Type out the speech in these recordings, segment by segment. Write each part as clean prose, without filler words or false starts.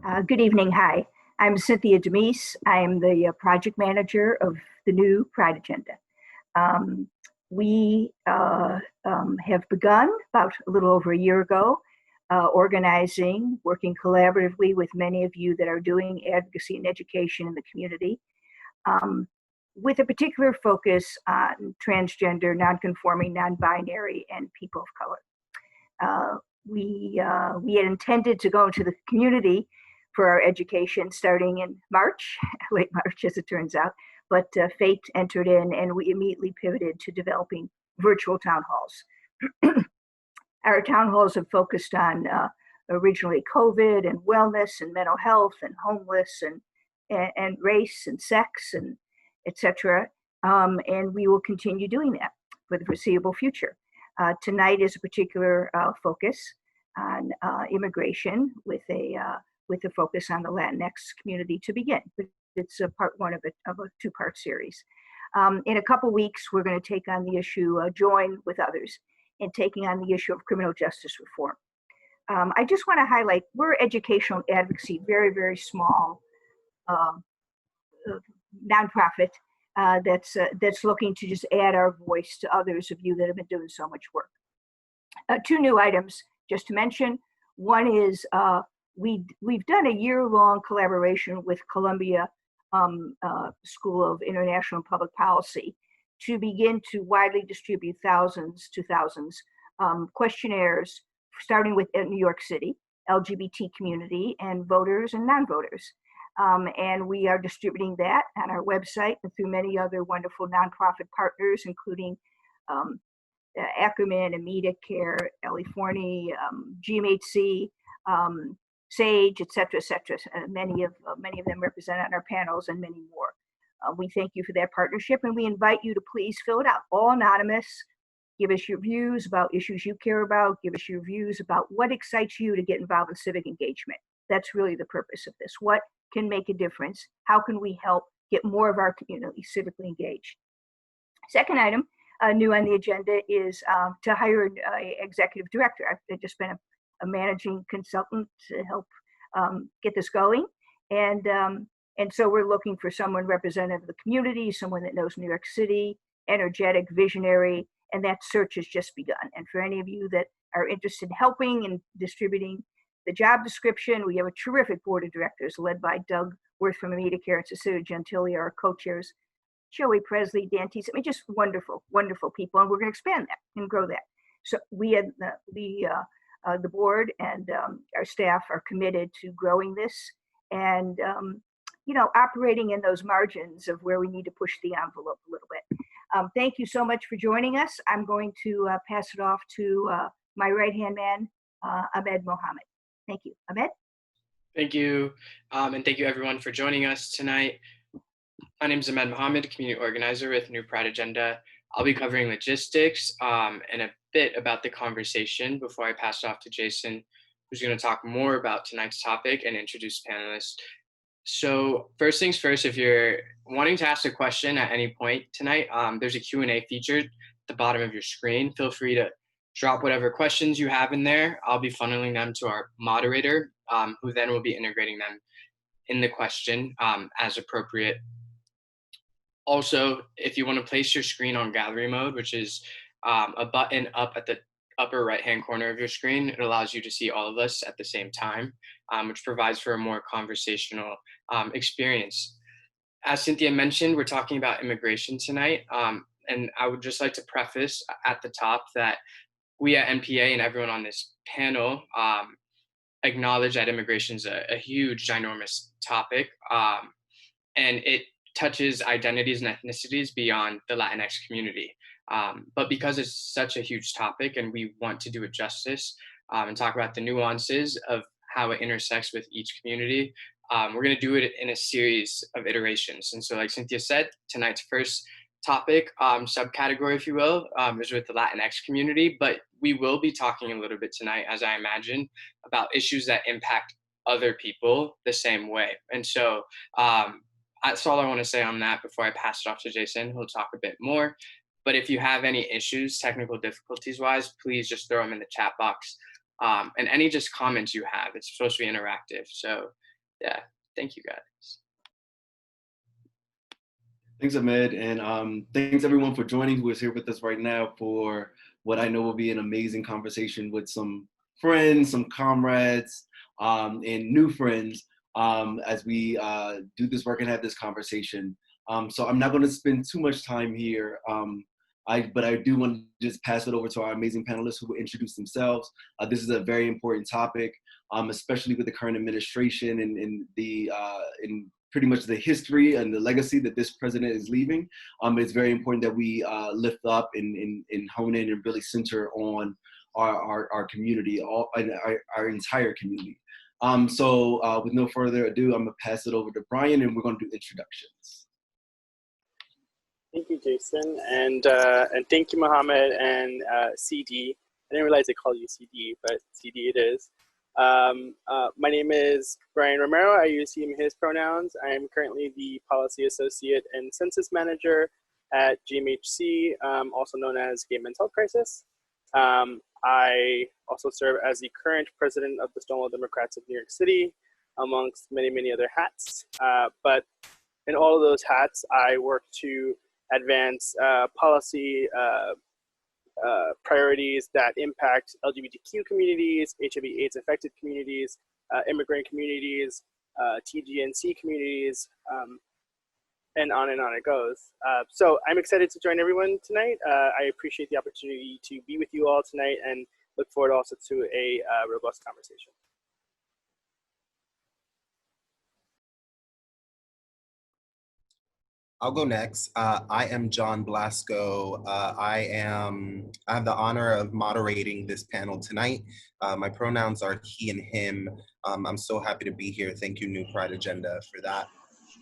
Good evening. Hi, I'm Cynthia Demise. I'm the project manager of the new Pride Agenda. We have begun about a little over a year ago, organizing, working collaboratively with many of you that are doing advocacy and education in the community, with a particular focus on transgender, non-conforming, non-binary, and people of color. We had intended to go into the community for our education starting in March, late March as it turns out, but fate entered in and we immediately pivoted to developing virtual town halls. Our town halls have focused on originally COVID and wellness and mental health and homeless and race and sex and etc. And we will continue doing that for the foreseeable future. Tonight is a particular focus on immigration with a focus on the Latinx community to begin. It's a part one of a two-part series. In a couple weeks, we're going to take on the issue, join with others in taking on the issue of criminal justice reform. I just want to highlight, we're educational advocacy, very, very small nonprofit that's looking to just add our voice to others of you that have been doing so much work. Two new items just to mention. One is we've done a year-long collaboration with Columbia School of International and Public Policy to begin to widely distribute thousands questionnaires, starting with New York City, LGBT community, and voters and non-voters. And we are distributing that on our website and through many other wonderful nonprofit partners, including Ackerman, Amita Care, Ellie Forney, GMHC, SAGE, et cetera, et cetera. Many of them represented on our panels and many more. We thank you for that partnership and we invite you to please fill it out, all anonymous. Give us your views about issues you care about. Give us your views about what excites you to get involved in civic engagement. That's really the purpose of this. What can make a difference? How can we help get more of our community civically engaged? Second item, new on the agenda, is to hire an executive director. I've just been a managing consultant to help get this going. And so we're looking for someone representative of the community, someone that knows New York City, energetic, visionary, and that search has just begun. And for any of you that are interested in helping and distributing the job description, we have a terrific board of directors led by Doug Worth from Amita Care and Cecilia Gentili, our co-chairs, Joey Presley, Dan Teese. I mean, just wonderful, wonderful people. And we're going to expand that and grow that. So we had the board and our staff are committed to growing this and, operating in those margins of where we need to push the envelope a little bit. Thank you so much for joining us. I'm going to pass it off to my right-hand man, Ahmed Mohammed. Thank you. Ahmed? Thank you. And thank you everyone for joining us tonight. My name is Ahmed Mohammed, community organizer with New Pride Agenda. I'll be covering logistics and a bit about the conversation before I pass it off to Jason, who's going to talk more about tonight's topic and introduce panelists. So first things first, if you're wanting to ask a question at any point tonight, there's a Q&A feature at the bottom of your screen. Feel free to drop whatever questions you have in there. I'll be funneling them to our moderator, who then will be integrating them in the question as appropriate. Also, if you want to place your screen on gallery mode, which is a button up at the upper right-hand corner of your screen, it allows you to see all of us at the same time, which provides for a more conversational experience. As Cynthia mentioned, we're talking about immigration tonight, and I would just like to preface at the top that we at NPA and everyone on this panel acknowledge that immigration is a huge, ginormous topic, and it touches identities and ethnicities beyond the Latinx community. But because it's such a huge topic and we want to do it justice and talk about the nuances of how it intersects with each community, we're going to do it in a series of iterations. And so like Cynthia said, tonight's first topic, subcategory, if you will, is with the Latinx community, but we will be talking a little bit tonight, as I imagine, about issues that impact other people the same way. And so that's all I want to say on that before I pass it off to Jason, who'll talk a bit more. But if you have any issues, technical difficulties wise, please just throw them in the chat box. And any just comments you have, it's supposed to be interactive. So Yeah, thank you guys. Thanks, Ahmed, and thanks everyone for joining who is here with us right now for what I know will be an amazing conversation with some friends, some comrades, and new friends as we do this work and have this conversation. So I'm not going to spend too much time here, but I do want to just pass it over to our amazing panelists who will introduce themselves. This is a very important topic, especially with the current administration and the pretty much the history and the legacy that this president is leaving. It's very important that we lift up and hone in and really center on our community, our entire community. So with no further ado, I'm gonna pass it over to Brian and we're gonna do introductions. Thank you, Jason, and thank you, Mohammed and CD. I didn't realize they called you CD, but CD it is. My name is Brian Romero. I use he, his pronouns. I am currently the Policy Associate and Census Manager at GMHC, also known as Gay Men's Health Crisis. I also serve as the current president of the Stonewall Democrats of New York City, amongst many, many other hats. But in all of those hats, I work to advance policy priorities that impact LGBTQ communities, HIV/AIDS affected communities, immigrant communities, TGNC communities, and on it goes. So I'm excited to join everyone tonight. I appreciate the opportunity to be with you all tonight and look forward also to a robust conversation. I'll go next. I am John Blasco. I have the honor of moderating this panel tonight. My pronouns are he and him. I'm so happy to be here. Thank you, New Pride Agenda, for that.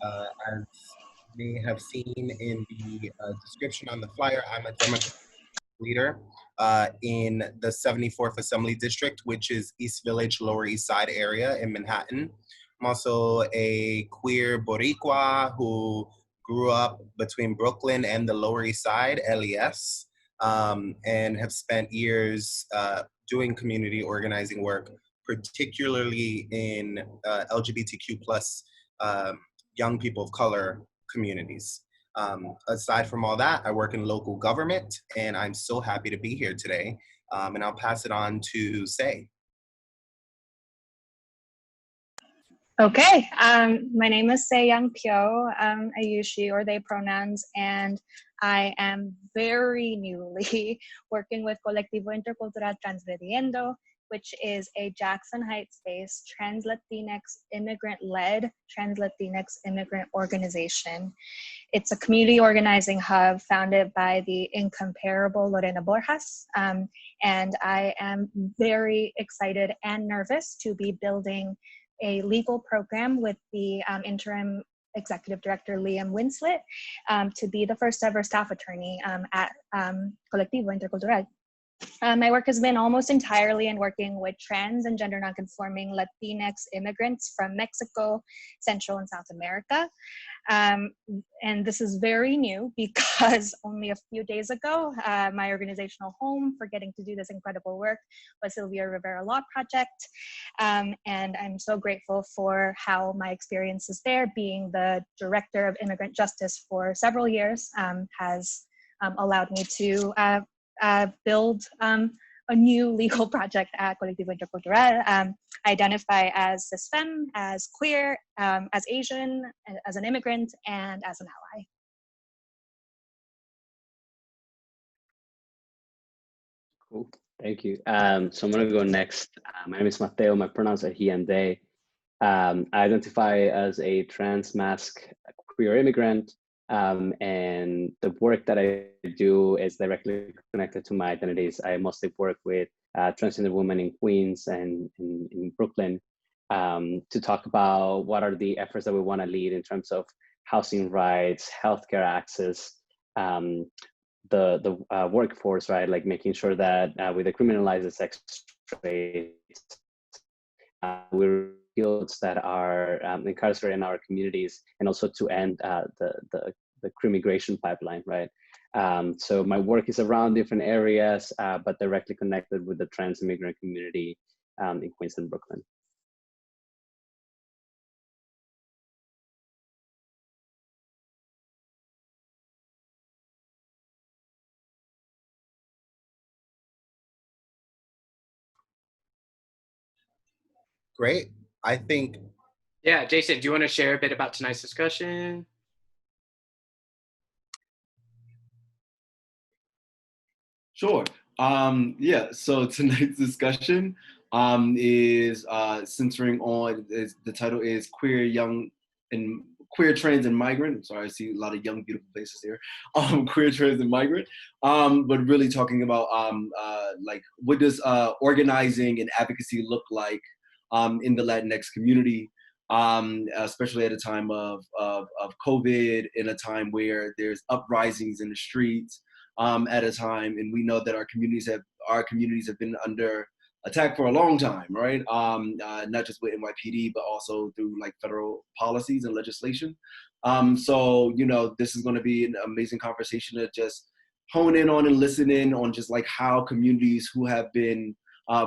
As you may have seen in the description on the flyer, I'm a Democratic leader in the 74th Assembly District, which is East Village, Lower East Side area in Manhattan. I'm also a queer Boricua who grew up between Brooklyn and the Lower East Side, LES, and have spent years doing community organizing work, particularly in LGBTQ plus young people of color communities. Aside from all that, I work in local government, and I'm so happy to be here today. And I'll pass it on to Say. Okay, my name is Se-Young Pyo. I use she or they pronouns, and I am very newly working with Colectivo Intercultural TRANSgrediendo, which is a Jackson Heights-based trans-Latinx immigrant-led trans-Latinx immigrant organization. It's a community organizing hub founded by the incomparable Lorena Borjas, and I am very excited and nervous to be building a legal program with the interim executive director, Liam Winslet, to be the first ever staff attorney at Colectivo Intercultural. My work has been almost entirely in working with trans and gender nonconforming Latinx immigrants from Mexico, Central and South America. And this is very new because only a few days ago, my organizational home for getting to do this incredible work was Sylvia Rivera Law Project. And I'm so grateful for how my experiences there, being the director of immigrant justice for several years, has allowed me to build a new legal project at Colectivo Intercultural. I identify as cisfemme, as queer, as Asian, as an immigrant, and as an ally. Cool, thank you. So I'm gonna go next. My name is Mateo, my pronouns are he and they. I identify as a trans mask queer immigrant. And the work that I do is directly connected to my identities. I mostly work with transgender women in Queens and in Brooklyn to talk about what are the efforts that we want to lead in terms of housing rights, healthcare access, the workforce, right? Like making sure that we decriminalize the sex trade, we're fields that are incarcerated in our communities, and also to end the immigration pipeline, right? So my work is around different areas, but directly connected with the trans immigrant community in Queens and Brooklyn. Great. I think, Yeah, Jason, do you want to share a bit about tonight's discussion? Sure. Yeah, so tonight's discussion is centering on, the title is Queer, Trans, and Migrant. I'm sorry, I see a lot of young, beautiful faces here. Queer, Trans, and Migrant. But really talking about like, what does organizing and advocacy look like in the Latinx community, especially at a time of COVID, in a time where there's uprisings in the streets, at a time, and we know that our communities have been under attack for a long time, right? Not just with NYPD, but also through like federal policies and legislation. So this is going to be an amazing conversation to just hone in on and listen in on just like how communities who have been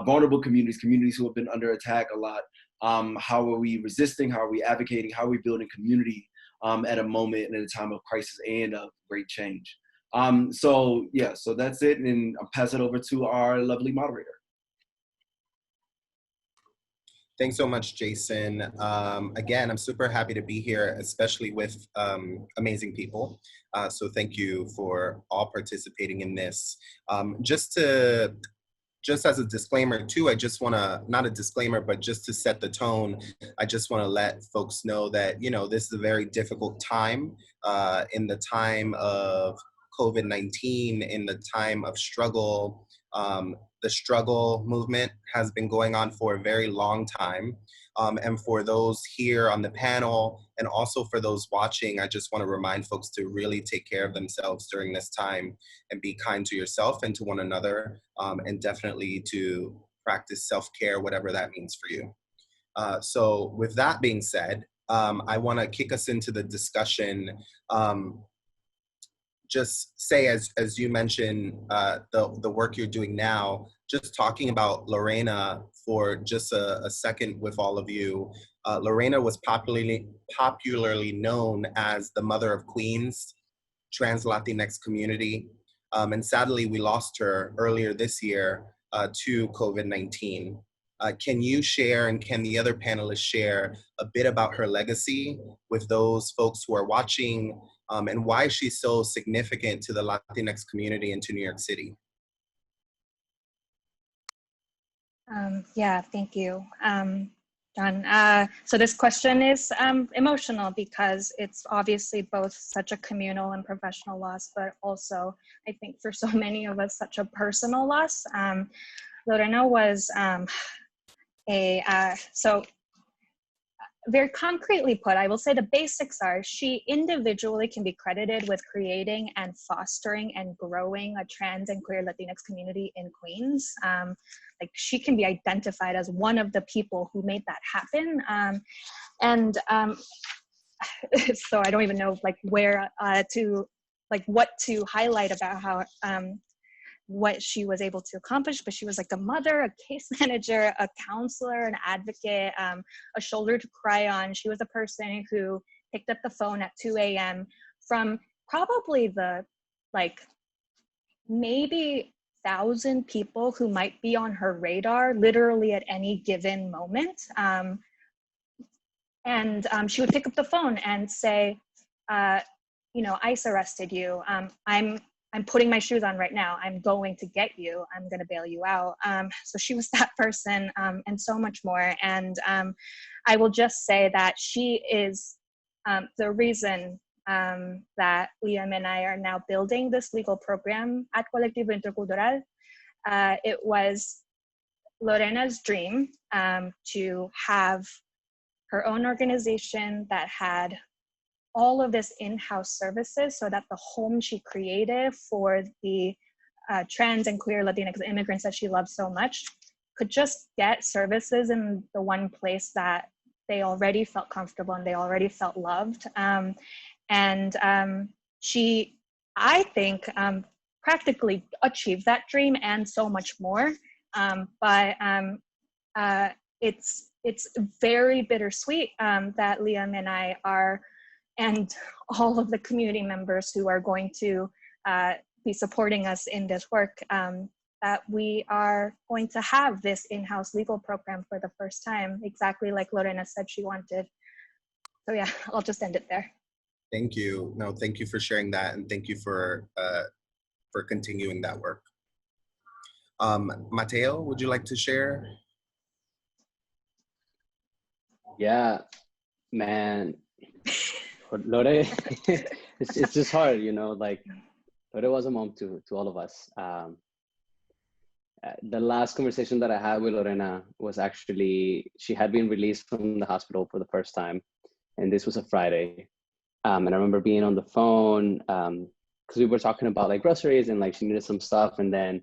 vulnerable communities who have been under attack a lot, how are we resisting, how are we advocating, how are we building community at a moment and at a time of crisis and of great change. So that's it, and I'll pass it over to our lovely moderator. Thanks so much, Jason. Again, I'm super happy to be here, especially with amazing people. So thank you for all participating in this. Just as a disclaimer too, I just wanna, not a disclaimer, but just to set the tone, I just wanna let folks know that, this is a very difficult time, in the time of COVID-19, in the time of struggle. The struggle movement has been going on for a very long time. And for those here on the panel, and also for those watching, I just want to remind folks to really take care of themselves during this time and be kind to yourself and to one another, and definitely to practice self-care, whatever that means for you. So with that being said, I want to kick us into the discussion. Just say, as you mentioned, the work you're doing now, just talking about Lorena for just a second with all of you. Lorena was popularly known as the mother of Queens, trans Latinx community. And sadly, we lost her earlier this year to COVID-19. Can you share, and can the other panelists share a bit about her legacy with those folks who are watching, and why she's so significant to the Latinx community and to New York City? Yeah, thank you, John. So this question is emotional because it's obviously both such a communal and professional loss, but also, I think for so many of us, such a personal loss. Lorena was so very concretely put, I will say the basics are she individually can be credited with creating and fostering and growing a trans and queer Latinx community in Queens. Like she can be identified as one of the people who made that happen. So I don't even know like where what to highlight about how what she was able to accomplish, but she was like a mother, a case manager, a counselor, an advocate, a shoulder to cry on. She was a person who picked up the phone at 2 a.m. from probably the maybe 1,000 people who might be on her radar literally at any given moment. She would pick up the phone and say, ICE arrested you. I'm putting my shoes on right now. I'm going to get you. I'm going to bail you out. So she was that person, and so much more. And I will just say that she is the reason that Liam and I are now building this legal program at Colectivo Intercultural. It was Lorena's dream to have her own organization that had all of this in-house services so that the home she created for the trans and queer Latinx immigrants that she loves so much could just get services in the one place that they already felt comfortable and they already felt loved. She, I think, practically achieved that dream and so much more. But it's very bittersweet that Liam and I are, and all of the community members who are going to be supporting us in this work, that we are going to have this in-house legal program for the first time, exactly like Lorena said she wanted. So yeah, I'll just end it there. Thank you. No, thank you for sharing that, and thank you for continuing that work. Mateo, would you like to share? Yeah, man, Lore, it's just hard, you know, like Lore was a mom to all of us. The last conversation that I had with Lorena was actually, she had been released from the hospital for the first time, and this was a Friday. And I remember being on the phone, because we were talking about like groceries and like she needed some stuff, and then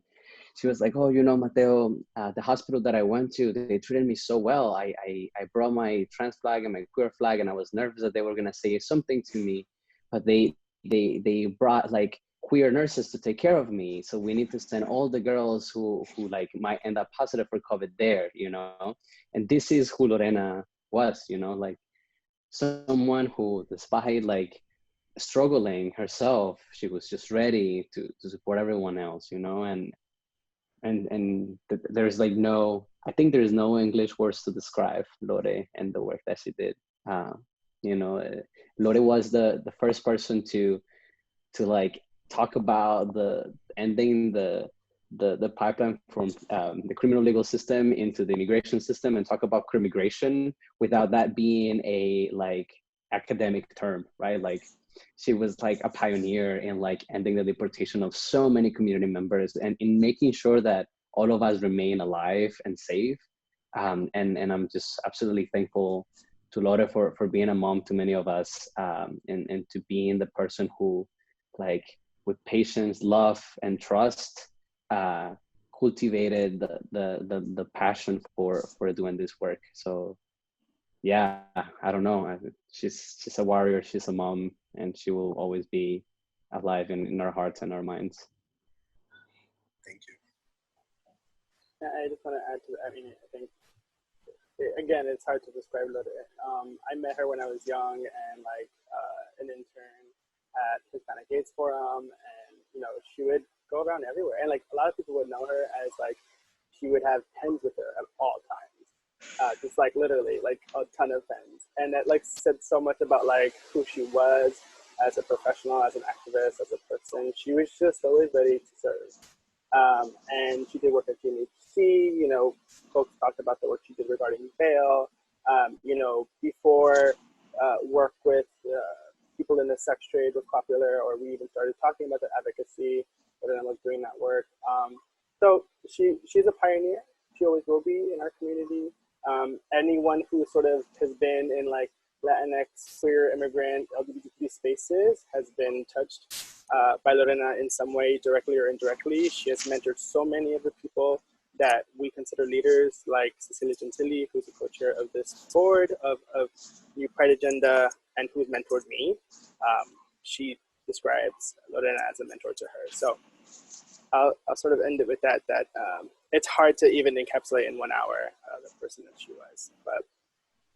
she was like, oh, you know, Mateo, the hospital that I went to, they treated me so well. I brought my trans flag and my queer flag, and I was nervous that they were gonna say something to me, but they brought like queer nurses to take care of me. So we need to send all the girls who like might end up positive for COVID there, you know? And this is who Lorena was, you know, like someone who, despite like struggling herself, she was just ready to support everyone else, you know? And there's like no, I think there's no English words to describe Lore and the work that she did. You know, Lore was the first person to like talk about the ending the pipeline from the criminal legal system into the immigration system, and talk about immigration without that being a like academic term, right? Like she was like a pioneer in like ending the deportation of so many community members, and in making sure that all of us remain alive and safe. And I'm just absolutely thankful to Lore for being a mom to many of us, and to being the person who, like, with patience, love, and trust, cultivated the passion for doing this work. So yeah, I don't know. She's a warrior. She's a mom, and she will always be alive in our hearts and our minds. Thank you. I just want to add to that. I mean, I think, again, it's hard to describe Lore. I met her when I was young and like an intern at Hispanic AIDS Forum, and you know, she would go around everywhere, and like a lot of people would know her as like she would have pens with her at all times, just like literally like a ton of pens, and that like said so much about like who she was as a professional, as an activist, as a person. She was just always ready to serve, and she did work at GMHC. You know, folks talked about the work she did regarding bail. You know, before work with people in the sex trade was popular, or we even started talking about the advocacy, but then I was doing that work. So she's a pioneer. She always will be in our community. Anyone who sort of has been in like Latinx, queer, immigrant, LGBTQ spaces has been touched by Lorena in some way, directly or indirectly. She has mentored so many of the people that we consider leaders, like Cecilia Gentili, who's the co-chair of this board of New Pride Agenda, and who's mentored me. She describes Lorena as a mentor to her. So I'll sort of end it with that it's hard to even encapsulate in 1 hour the person that she was. But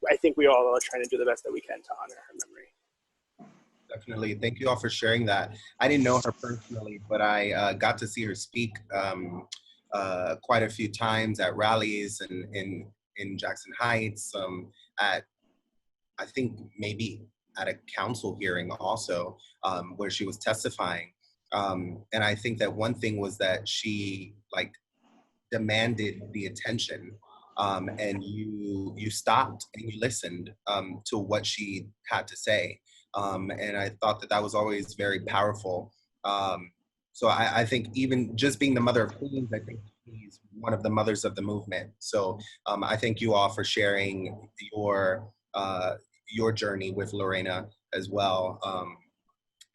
I think we all are trying to do the best that we can to honor her memory. Definitely. Thank you all for sharing that. I didn't know her personally, but I got to see her speak quite a few times at rallies and in Jackson Heights, at, I think maybe at a council hearing also, where she was testifying. And I think that one thing was that she like demanded the attention, and you stopped and you listened to what she had to say. And I thought that was always very powerful. So I think even just being the mother of queens, I think she's one of the mothers of the movement. So I thank you all for sharing your journey with Lorena as well.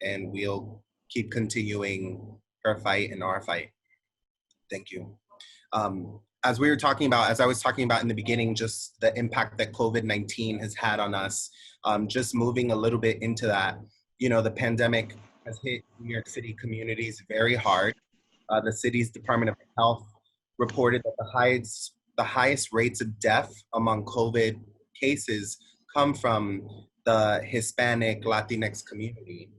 And we'll keep continuing her fight and our fight. Thank you. As I was talking about in the beginning, just the impact that COVID-19 has had on us, just moving a little bit into that, you know, the pandemic has hit New York City communities very hard. The city's Department of Health reported that the highest rates of death among COVID cases come from the Hispanic Latinx community.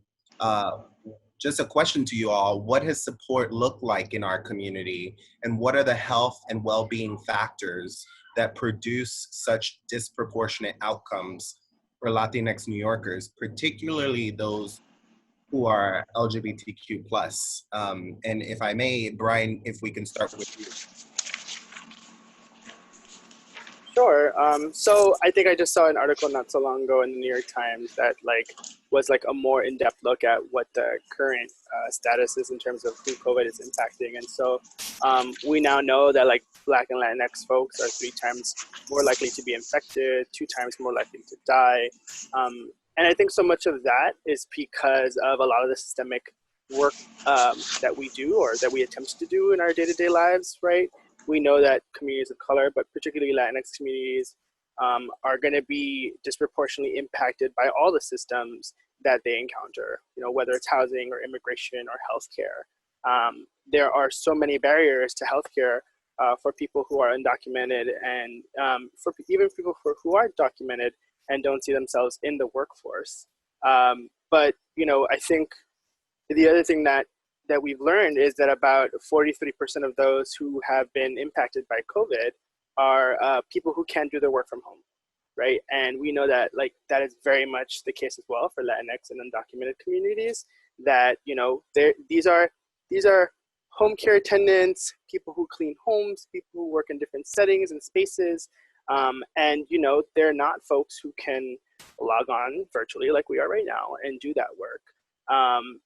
just a question to you all, what has support looked like in our community, and what are the health and well-being factors that produce such disproportionate outcomes for Latinx New Yorkers, particularly those who are LGBTQ+. And if I may, Brian, if we can start with you. Sure. So I think I just saw an article not so long ago in the New York Times that was a more in-depth look at what the current status is in terms of who COVID is impacting. And so we now know that Black and Latinx folks are 3 times more likely to be infected, 2 times more likely to die. And I think so much of that is because of a lot of the systemic work that we do or that we attempt to do in our day-to-day lives, right? We know that communities of color, but particularly Latinx communities, are going to be disproportionately impacted by all the systems that they encounter, whether it's housing or immigration or healthcare. There are so many barriers to healthcare for people who are undocumented and for even people who are documented and don't see themselves in the workforce. But I think the other thing that we've learned is that about 43% of those who have been impacted by COVID are people who can't do their work from home, right? And we know that that is very much the case as well for Latinx and undocumented communities. That these are home care attendants, people who clean homes, people who work in different settings and spaces, and they're not folks who can log on virtually like we are right now and do that work.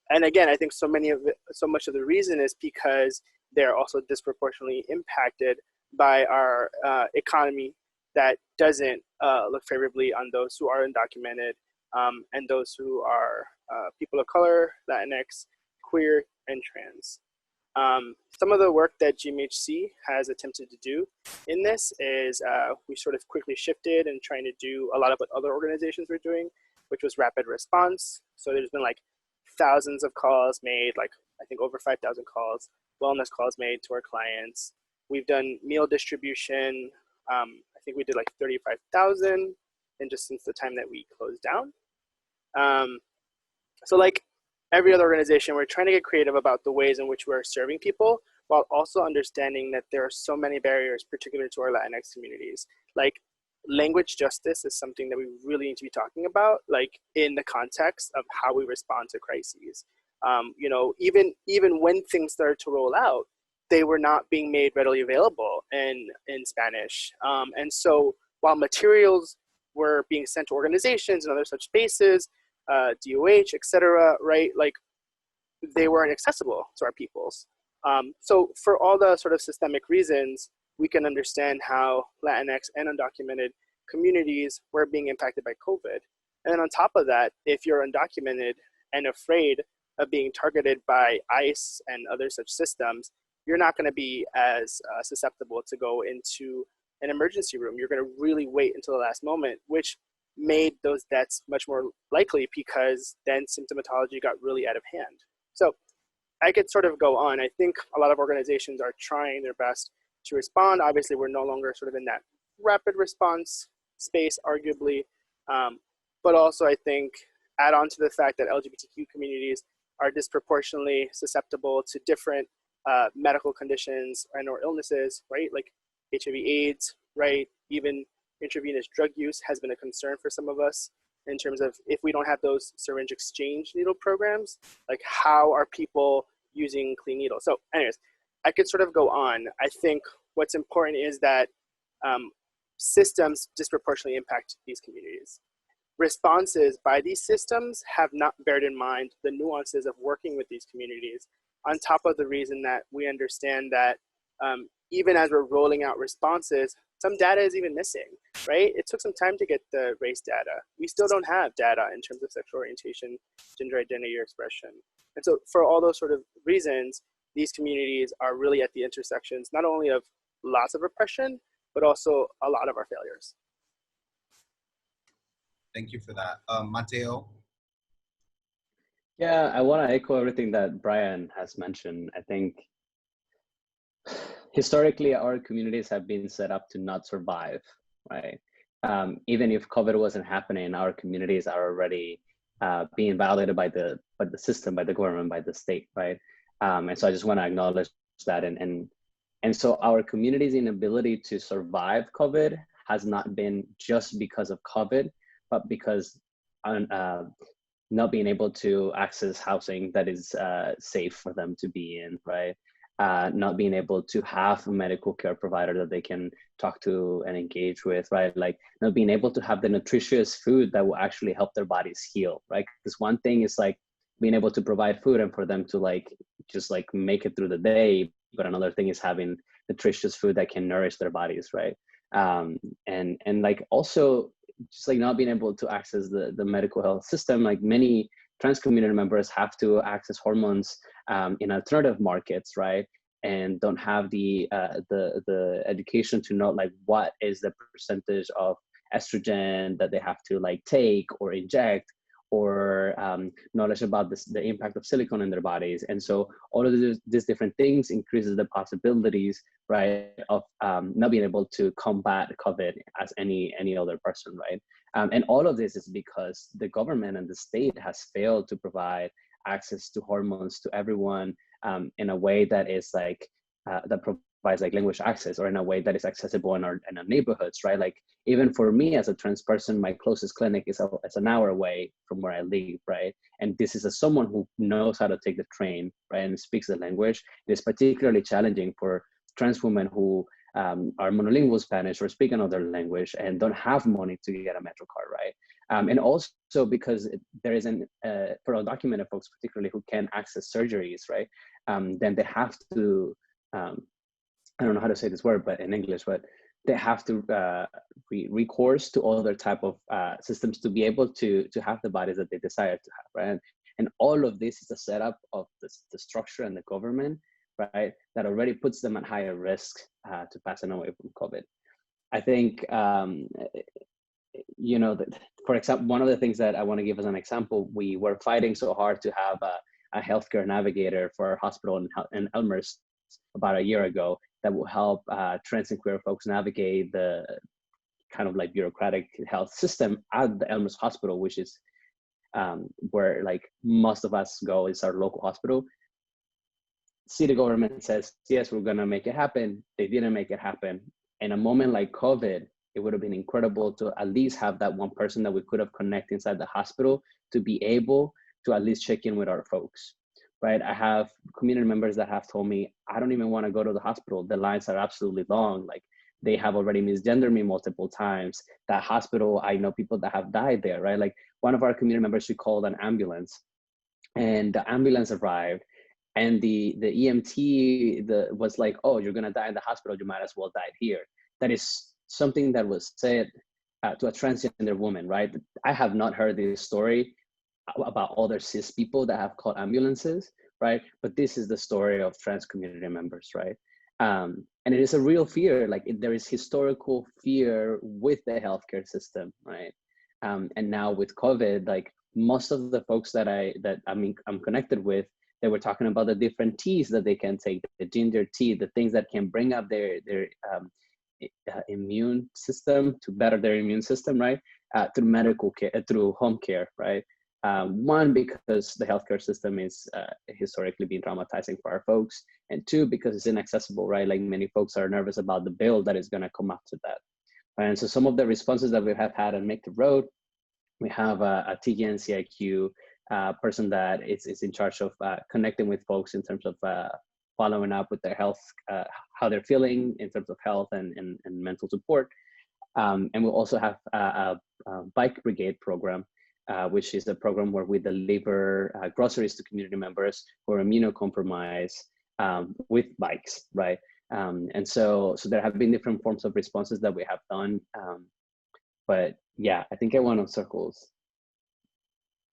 And again, I think so much of the reason is because they're also disproportionately impacted by our economy that doesn't look favorably on those who are undocumented and those who are people of color, Latinx, queer, and trans. Some of the work that GMHC has attempted to do in this is we sort of quickly shifted and trying to do a lot of what other organizations were doing, which was rapid response. So there's been thousands of calls made, I think over 5,000 calls, wellness calls made to our clients. We've done meal distribution. I think we did 35,000 and just since the time that we closed down. So every other organization, we're trying to get creative about the ways in which we're serving people while also understanding that there are so many barriers, particularly to our Latinx communities. Language justice is something that we really need to be talking about, in the context of how we respond to crises. Even when things started to roll out, they were not being made readily available in Spanish. And so while materials were being sent to organizations and other such spaces, DOH, et cetera, right? They weren't accessible to our peoples. So for all the sort of systemic reasons, we can understand how Latinx and undocumented communities were being impacted by COVID. And then on top of that, if you're undocumented and afraid of being targeted by ICE and other such systems, you're not going to be as susceptible to go into an emergency room. You're going to really wait until the last moment, which made those deaths much more likely because then symptomatology got really out of hand. So I could sort of go on. I think a lot of organizations are trying their best to respond. Obviously, we're no longer sort of in that rapid response space, arguably. But also, I think, add on to the fact that LGBTQ communities are disproportionately susceptible to different medical conditions and or illnesses, right? Like HIV/AIDS, right? Even intravenous drug use has been a concern for some of us in terms of if we don't have those syringe exchange needle programs, like how are people using clean needles? So anyways, I could sort of go on. I think what's important is that systems disproportionately impact these communities. Responses by these systems have not bared in mind the nuances of working with these communities, on top of the reason that we understand that even as we're rolling out responses, some data is even missing, right? It took some time to get the race data. We still don't have data in terms of sexual orientation, gender identity, or expression. And so for all those sort of reasons, these communities are really at the intersections, not only of lots of oppression, but also a lot of our failures. Thank you for that. Mateo? Yeah, I want to echo everything that Brian has mentioned. I think historically, our communities have been set up to not survive, right? Even if COVID wasn't happening, our communities are already being violated by the system, by the government, by the state, right? And so I just want to acknowledge that. And so our community's inability to survive COVID has not been just because of COVID, but because not being able to access housing that is safe for them to be in, right? Not being able to have a medical care provider that they can talk to and engage with, right? Like not being able to have the nutritious food that will actually help their bodies heal, right? Because one thing is like being able to provide food and for them to like just like make it through the day, but another thing is having nutritious food that can nourish their bodies, right? And like also just like not being able to access the medical health system. Like many trans community members have to access hormones in alternative markets, right? And don't have the education to know like what is the percentage of estrogen that they have to like take or inject, or knowledge about the impact of silicone in their bodies. And so all of these different things increases the possibilities, right, of not being able to combat COVID as any other person, right? And all of this is because the government and the state has failed to provide access to hormones to everyone in a way that is like, that provides like language access, or in a way that is accessible in our neighborhoods, right? Like even for me as a trans person, my closest clinic is an hour away from where I live, right? And this is someone who knows how to take the train, right, and speaks the language. It is particularly challenging for trans women who are monolingual Spanish or speak another language and don't have money to get a Metro card, right? And also because there isn't, for undocumented folks particularly who can access surgeries, right? Then they have to, I don't know how to say this word, but in English, but they have to recourse to other type of systems to be able to have the bodies that they desire to have, right? And all of this is a setup of the structure and the government, right, that already puts them at higher risk to passing away from COVID. I think, you know, for example, one of the things that I want to give as an example, we were fighting so hard to have a healthcare navigator for our hospital in Elmhurst about a year ago that will help trans and queer folks navigate the kind of like bureaucratic health system at the Elmhurst Hospital, which is where like most of us go, is our local hospital. City government says, yes, we're gonna make it happen. They didn't make it happen. In a moment like COVID, it would have been incredible to at least have that one person that we could have connected inside the hospital to be able to at least check in with our folks, right? I have community members that have told me, I don't even want to go to the hospital. The lines are absolutely long. Like they have already misgendered me multiple times. That hospital, I know people that have died there, right? Like one of our community members, she called an ambulance and the ambulance arrived and the EMT was like, oh, you're gonna die in the hospital. You might as well die here. That is something that was said to a transgender woman, right? I have not heard this story about other cis people that have called ambulances, right? But this is the story of trans community members, right? And it is a real fear. Like there is historical fear with the healthcare system, right? And now with COVID, like most of the folks that I'm connected with, they were talking about the different teas that they can take, the ginger tea, the things that can bring up their immune system, to better their immune system, right? Through medical care, through home care, right? One, because the healthcare system is historically been traumatizing for our folks, and two, because it's inaccessible, right? Like many folks are nervous about the bill that is going to come after that. And so some of the responses that we have had on Make the Road, we have a TGNCIQ person that is in charge of connecting with folks in terms of following up with their health, how they're feeling in terms of health and mental support. And we'll also have a bike brigade program, which is a program where we deliver groceries to community members who are immunocompromised with bikes, right? And so there have been different forms of responses that we have done. But yeah, I think I went on circles.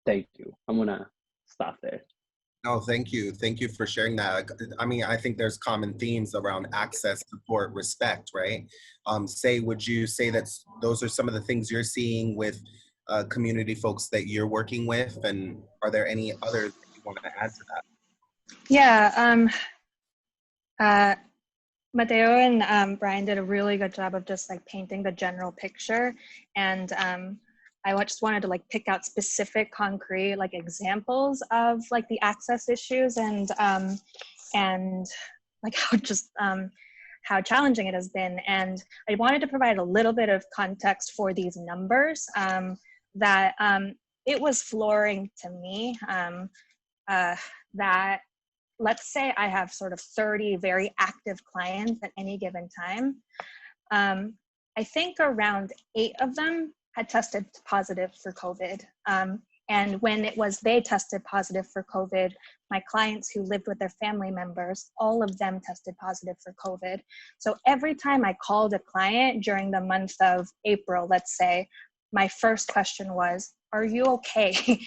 Thank you. I'm gonna stop there. No, thank you. Thank you for sharing that. I mean, I think there's common themes around access, support, respect, right? Would you say that those are some of the things you're seeing with community folks that you're working with? And are there any others that you want to add to that? Yeah, Mateo and Brian did a really good job of just like painting the general picture. And I just wanted to like pick out specific concrete like examples of like the access issues and like how challenging it has been. And I wanted to provide a little bit of context for these numbers that it was flooring to me that let's say I have sort of 30 very active clients at any given time. I think around 8 of them had tested positive for COVID. And when it was they tested positive for COVID, my clients who lived with their family members, all of them tested positive for COVID. So every time I called a client during the month of April, let's say, my first question was, are you okay?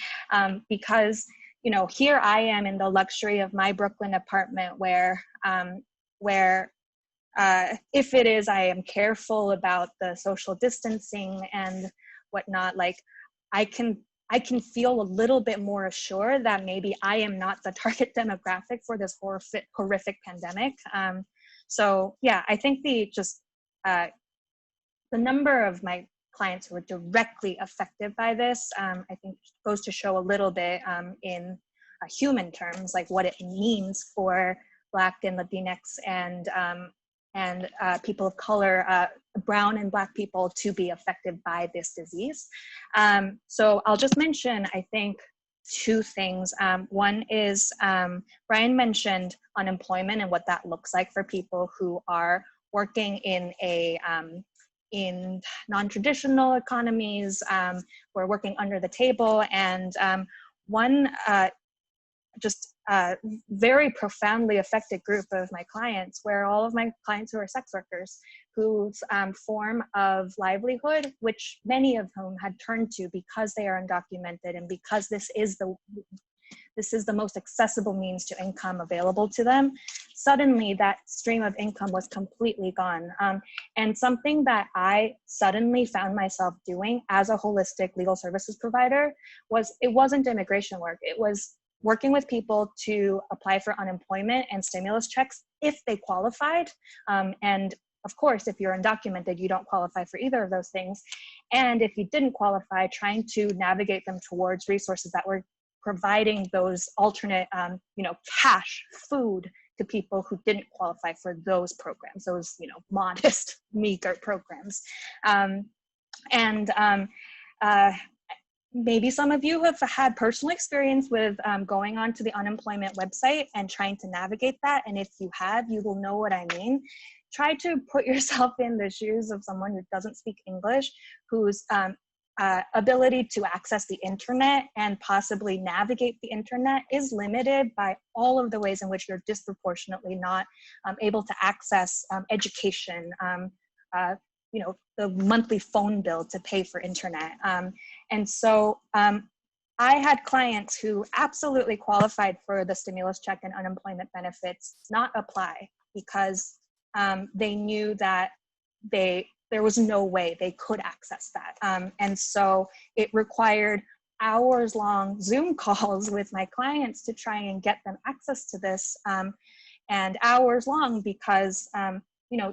Because, you know, here I am in the luxury of my Brooklyn apartment where if it is, I am careful about the social distancing and whatnot, like I can feel a little bit more assured that maybe I am not the target demographic for this horrific pandemic. So yeah, I think the number of my clients who are directly affected by this, I think goes to show a little bit in human terms, like what it means for Black and Latinx and people of color, brown and Black people to be affected by this disease. So I'll just mention, I think, 2 things. One is Brian mentioned unemployment and what that looks like for people who are working in in non-traditional economies, who are working under the table. And one very profoundly affected group of my clients, where all of my clients who are sex workers, whose form of livelihood, which many of whom had turned to because they are undocumented and because this is the most accessible means to income available to them, suddenly that stream of income was completely gone. And something that I suddenly found myself doing as a holistic legal services provider it wasn't immigration work. It was working with people to apply for unemployment and stimulus checks if they qualified. And of course, if you're undocumented, you don't qualify for either of those things. And if you didn't qualify, trying to navigate them towards resources that were providing those alternate, cash, food to people who didn't qualify for those programs, those, modest, meager programs. Maybe some of you have had personal experience with going onto the unemployment website and trying to navigate that. And if you have, you will know what I mean. Try to put yourself in the shoes of someone who doesn't speak English, whose ability to access the internet and possibly navigate the internet is limited by all of the ways in which you're disproportionately not able to access education, the monthly phone bill to pay for internet. And so I had clients who absolutely qualified for the stimulus check and unemployment benefits not apply because they knew that there was no way they could access that. And so it required hours-long Zoom calls with my clients to try and get them access to this, and hours long because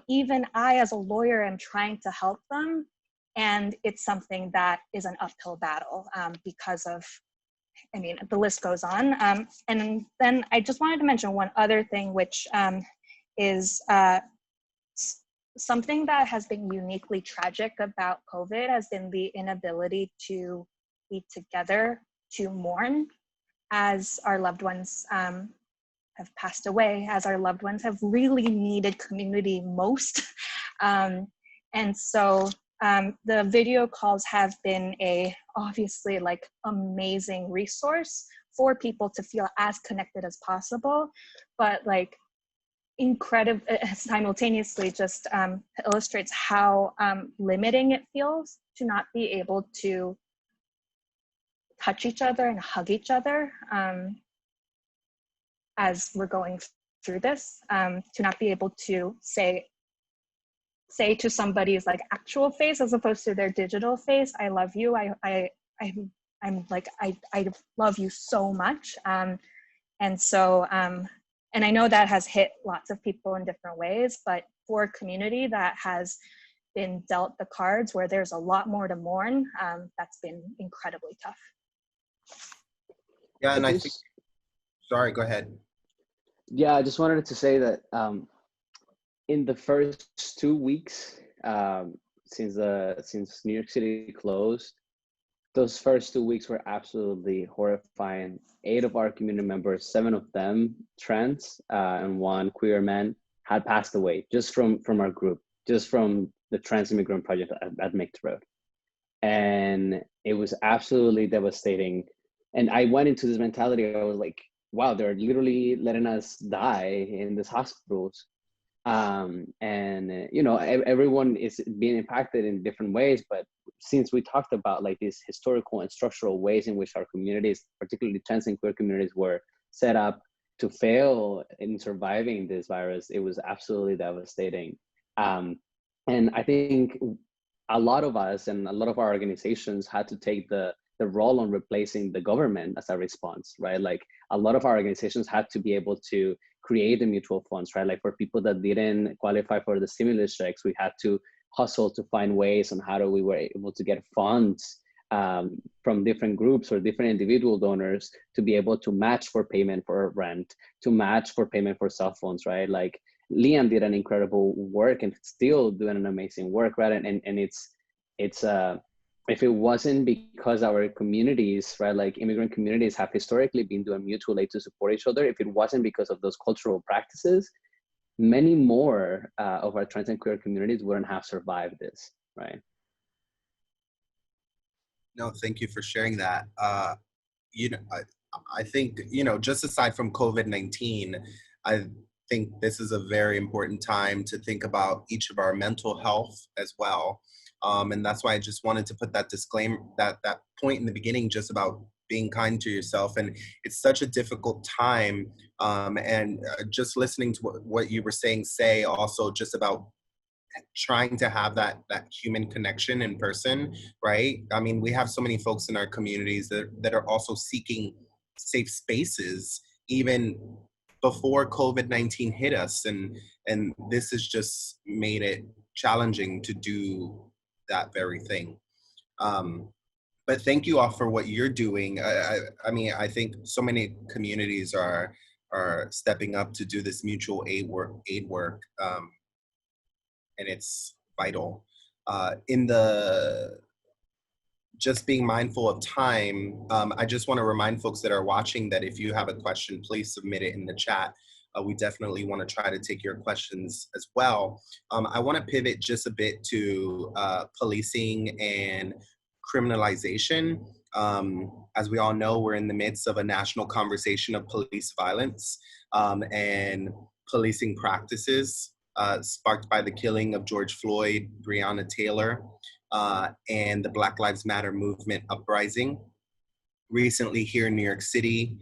even I as a lawyer am trying to help them, and it's something that is an uphill battle because of, the list goes on. And then I just wanted to mention one other thing, which is something that has been uniquely tragic about COVID has been the inability to be together to mourn as our loved ones have passed away, as our loved ones have really needed community most. And so the video calls have been obviously amazing resource for people to feel as connected as possible, but incredible simultaneously just illustrates how limiting it feels to not be able to touch each other and hug each other as we're going through this, to not be able to say to somebody's actual face as opposed to their digital face, I love you, I'm I love you so much. And so and I know that has hit lots of people in different ways, but for a community that has been dealt the cards where there's a lot more to mourn, that's been incredibly tough. Yeah, and I think, sorry, go ahead. Yeah, I just wanted to say that in the first 2 weeks since New York City closed, those first 2 weeks were absolutely horrifying. 8 of our community members, 7 of them trans, and 1 queer man, had passed away just from our group, just from the Trans Immigrant Project at Mixed Road. And it was absolutely devastating. And I went into this mentality, I was like, wow, they're literally letting us die in these hospitals. And you know, everyone is being impacted in different ways, but since we talked about like these historical and structural ways in which our communities, particularly trans and queer communities, were set up to fail in surviving this virus, it was absolutely devastating. And I think a lot of us and a lot of our organizations had to take the role on replacing the government as a response, right? Like a lot of our organizations had to be able to create the mutual funds, right? Like for people that didn't qualify for the stimulus checks, we had to hustle to find ways on how we were able to get funds from different groups or different individual donors to be able to match for payment for rent, to match for payment for cell phones, right? Like Liam did an incredible work and still doing an amazing work, right? And it's if it wasn't because our communities, right, like immigrant communities have historically been doing mutual aid to support each other, if it wasn't because of those cultural practices, many more of our trans and queer communities wouldn't have survived this, right? No, thank you for sharing that. You know, I think, you know, just aside from COVID-19, I think this is a very important time to think about each of our mental health as well. And that's why I just wanted to put that disclaimer, that point in the beginning, just about being kind to yourself. And it's such a difficult time. And just listening to what you were saying, say also just about trying to have that human connection in person, right? I mean, we have so many folks in our communities that are also seeking safe spaces, even before COVID-19 hit us. And this has just made it challenging to do that very thing. But thank you all for what you're doing. I mean, I think so many communities are stepping up to do this mutual aid work, and it's vital. In the just being mindful of time, I just want to remind folks that are watching that if you have a question, please submit it in the chat. We definitely want to try to take your questions as well. I want to pivot just a bit to policing and criminalization. As we all know, we're in the midst of a national conversation of police violence and policing practices sparked by the killing of George Floyd, Breonna Taylor, and the Black Lives Matter movement uprising. Recently here in New York City,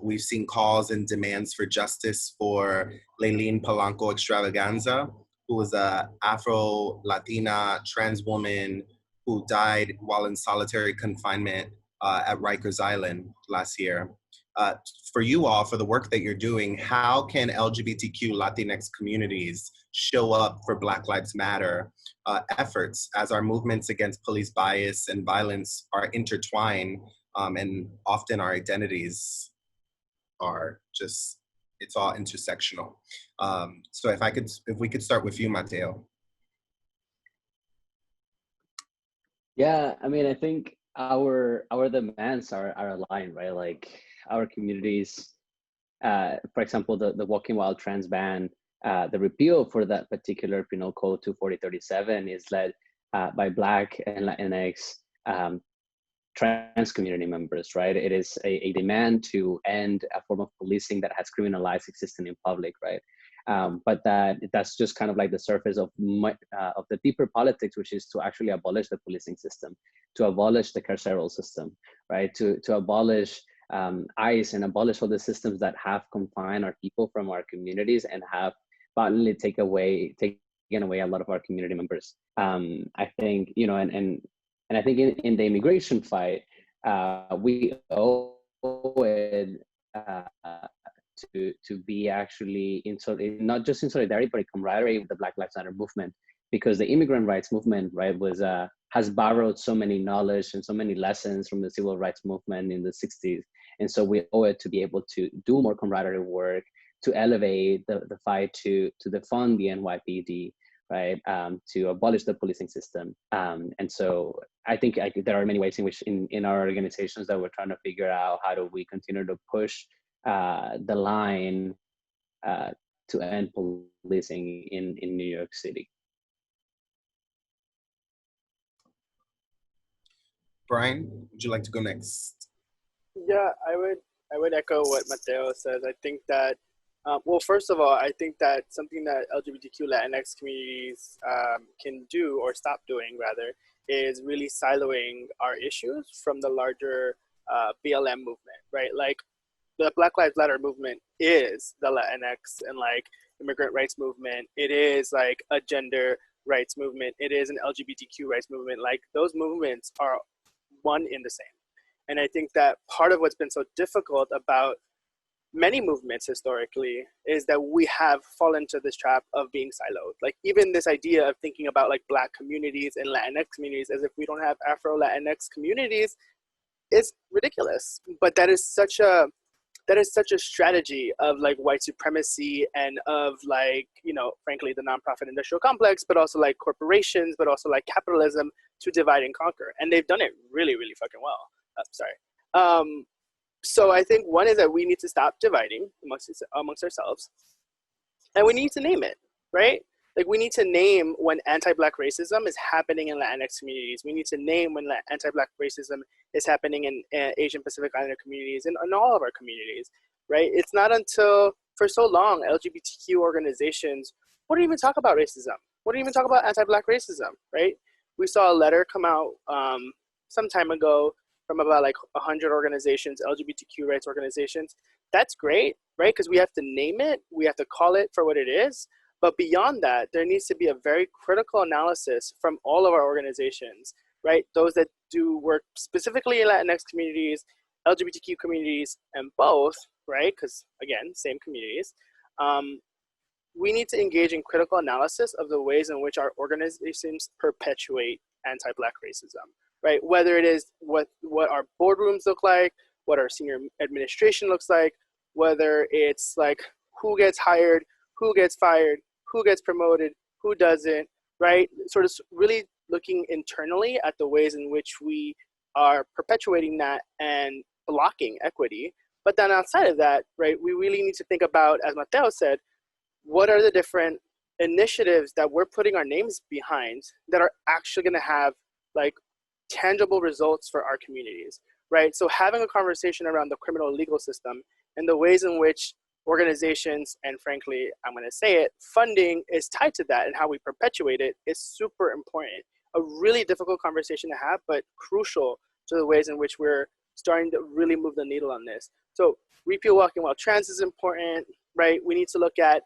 we've seen calls and demands for justice for Layleen Polanco Extravaganza, who was an Afro-Latina trans woman who died while in solitary confinement at Rikers Island last year. For you all, for the work that you're doing, how can LGBTQ Latinx communities show up for Black Lives Matter efforts as our movements against police bias and violence are intertwined, and often our identities are just, it's all intersectional. So if we could start with you, Mateo. Yeah, I mean, I think our demands are aligned, right? Like our communities, for example, the Walking Wild trans ban, the repeal for that particular Penal Code 24037 is led by Black and Latinx trans community members, right? It is a demand to end a form of policing that has criminalized existing in public, right? But that's just kind of like the surface of the deeper politics, which is to actually abolish the policing system, to abolish the carceral system, right? To abolish ICE and abolish all the systems that have confined our people from our communities and have violently taken away a lot of our community members. I think, you know, and I think in the immigration fight, we owe it to be actually not just in solidarity, but in camaraderie with the Black Lives Matter movement, because the immigrant rights movement, right, has borrowed so many knowledge and so many lessons from the civil rights movement in the 60s. And so we owe it to be able to do more camaraderie work, to elevate the fight to defund the NYPD, right, to abolish the policing system. And so I think there are many ways in which in our organizations that we're trying to figure out how do we continue to push the line to end policing in New York City. Brian, would you like to go next? Yeah, I would echo what Mateo says. I think that, well, first of all, I think that something that LGBTQ Latinx communities can do, or stop doing rather, is really siloing our issues from the larger BLM movement, right? Like the Black Lives Matter movement is the Latinx and like immigrant rights movement. It is like a gender rights movement. It is an LGBTQ rights movement. Like those movements are one in the same. And I think that part of what's been so difficult about many movements historically is that we have fallen into this trap of being siloed. Like even this idea of thinking about like Black communities and Latinx communities as if we don't have Afro-Latinx communities is ridiculous. But that is such a strategy of like white supremacy and of like, you know, frankly, the nonprofit industrial complex, but also like corporations, but also like capitalism to divide and conquer. And they've done it really, really fucking well. So I think one is that we need to stop dividing amongst ourselves, and we need to name it, right? Like we need to name when anti-Black racism is happening in Latinx communities. We need to name when anti-Black racism is happening in Asian Pacific Islander communities and in all of our communities, right? It's not until, for so long, LGBTQ organizations wouldn't even talk about racism, wouldn't even talk about anti-Black racism, right? We saw a letter come out some time ago from about like 100 organizations, LGBTQ rights organizations. That's great, right? Because we have to name it, we have to call it for what it is. But beyond that, there needs to be a very critical analysis from all of our organizations, right? Those that do work specifically in Latinx communities, LGBTQ communities, and both, right? Because again, same communities. We need to engage in critical analysis of the ways in which our organizations perpetuate anti-Black racism, right? Whether it is what our boardrooms look like, what our senior administration looks like, whether it's like who gets hired, who gets fired, who gets promoted, who doesn't, right? Sort of really looking internally at the ways in which we are perpetuating that and blocking equity. But then outside of that, right, we really need to think about, as Mateo said, what are the different initiatives that we're putting our names behind that are actually gonna have like tangible results for our communities, right? So having a conversation around the criminal legal system and the ways in which organizations, and frankly, I'm going to say it, funding is tied to that, and how we perpetuate it is super important. A really difficult conversation to have, but crucial to the ways in which we're starting to really move the needle on this. So repeal walking while trans is important, right? We need to look at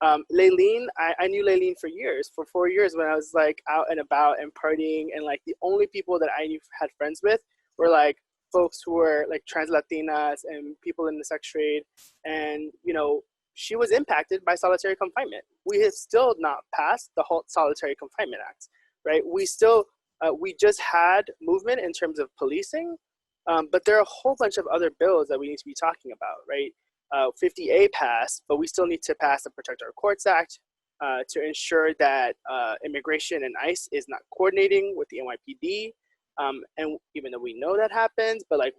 Laylene. I knew Laylene for years, for 4 years, when I was like out and about and partying, and like the only people that I knew had friends with were like folks who were like trans Latinas and people in the sex trade. And, you know, she was impacted by solitary confinement. We have still not passed the whole Solitary Confinement Act, right? We still, we just had movement in terms of policing, but there are a whole bunch of other bills that we need to be talking about, right? 50A passed, but we still need to pass the Protect Our Courts Act to ensure that immigration and ICE is not coordinating with the NYPD. And even though we know that happens, but like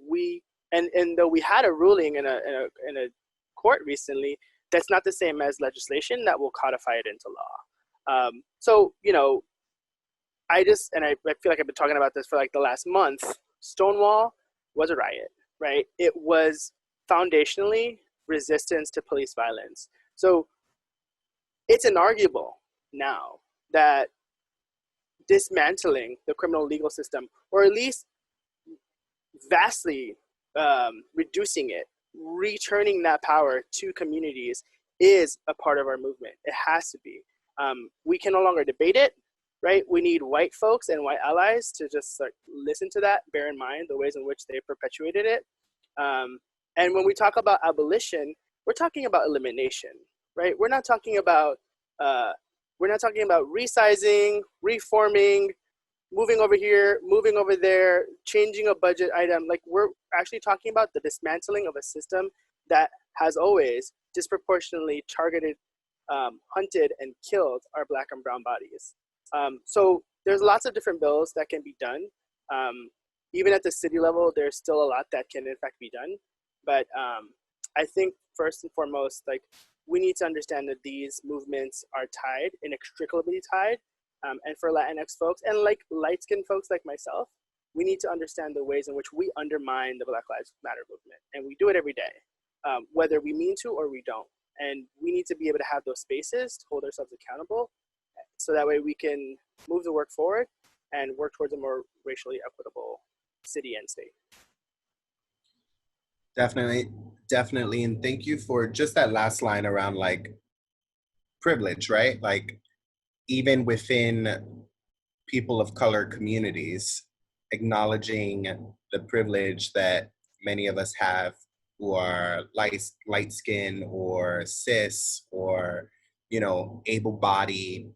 and though we had a ruling in a court recently, that's not the same as legislation that will codify it into law. So, you know, I feel like I've been talking about this for like the last month. Stonewall was a riot, right? It was foundationally resistance to police violence. So it's inarguable now that dismantling the criminal legal system, or at least vastly reducing it, returning that power to communities, is a part of our movement. It has to be. We can no longer debate it, right? We need white folks and white allies to just like listen to that, bear in mind the ways in which they perpetuated it. And when we talk about abolition, we're talking about elimination, right? We're not talking about We're not talking about resizing, reforming, moving over here, moving over there, changing a budget item. Like, we're actually talking about the dismantling of a system that has always disproportionately targeted, hunted, and killed our Black and brown bodies. So there's lots of different bills that can be done. Even at the city level, there's still a lot that can in fact be done. But I think first and foremost, like, we need to understand that these movements are tied, inextricably tied. And for Latinx folks and like light-skinned folks like myself, we need to understand the ways in which we undermine the Black Lives Matter movement. And we do it every day, whether we mean to or we don't. And we need to be able to have those spaces to hold ourselves accountable, so that way we can move the work forward and work towards a more racially equitable city and state. Definitely. And thank you for just that last line around like privilege, right? Like, even within people of color communities, acknowledging the privilege that many of us have who are light skin or cis or, you know, able-bodied,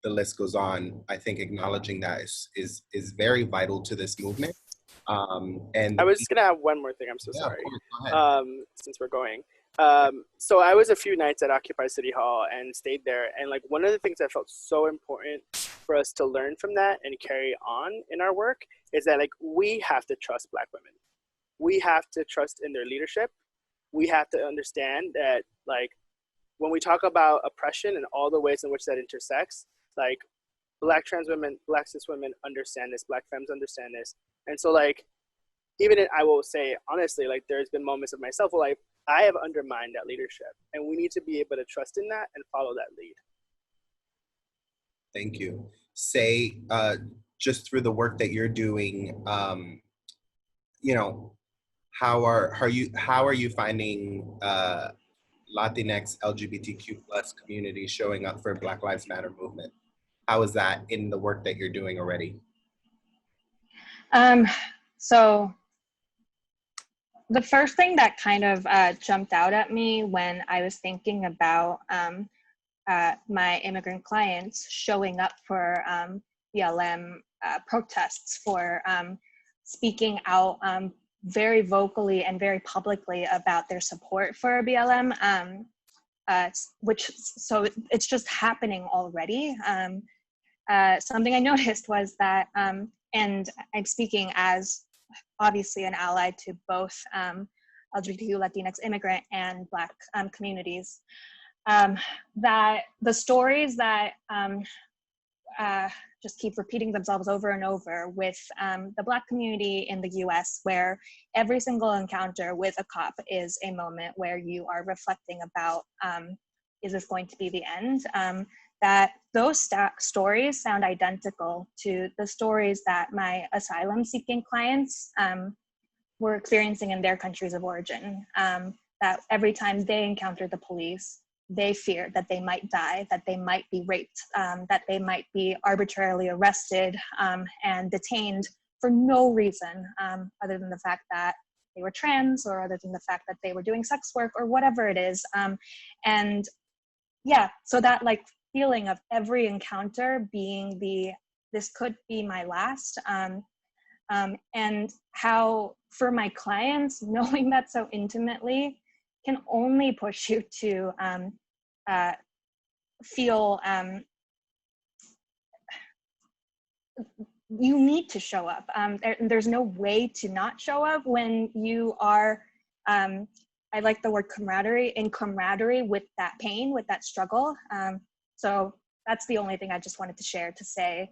the list goes on. I think acknowledging that is very vital to this movement. And I was just gonna have one more thing. I'm so sorry. Go ahead. Since we're going. So I was a few nights at Occupy City Hall and stayed there. And like, one of the things that felt so important for us to learn from that and carry on in our work is that, like, we have to trust Black women. We have to trust in their leadership. We have to understand that, like, when we talk about oppression and all the ways in which that intersects, like, Black trans women, Black cis women understand this, Black femmes understand this. And so, like, I will say, honestly, like, there's been moments of myself where, like, I have undermined that leadership, and we need to be able to trust in that and follow that lead. Thank you. Say, just through the work that you're doing, you know, how are you finding Latinx LGBTQ plus community showing up for Black Lives Matter movement? How is that in the work that you're doing already? So the first thing that kind of jumped out at me when I was thinking about my immigrant clients showing up for BLM protests, for speaking out very vocally and very publicly about their support for BLM, so it's just happening already. Something I noticed was that, and I'm speaking as obviously an ally to both LGBTQ, Latinx, immigrant, and Black communities, that the stories that just keep repeating themselves over and over with the Black community in the US, where every single encounter with a cop is a moment where you are reflecting about, is this going to be the end? That those stories sound identical to the stories that my asylum-seeking clients were experiencing in their countries of origin. That every time they encounter the police, they fear that they might die, that they might be raped, that they might be arbitrarily arrested and detained for no reason other than the fact that they were trans, or other than the fact that they were doing sex work, or whatever it is. And yeah, so that, like, feeling of every encounter being this could be my last, and how for my clients, knowing that so intimately can only push you to feel you need to show up. There's no way to not show up when you are, I like the word camaraderie, in camaraderie with that pain, with that struggle. So that's the only thing I just wanted to share, to say,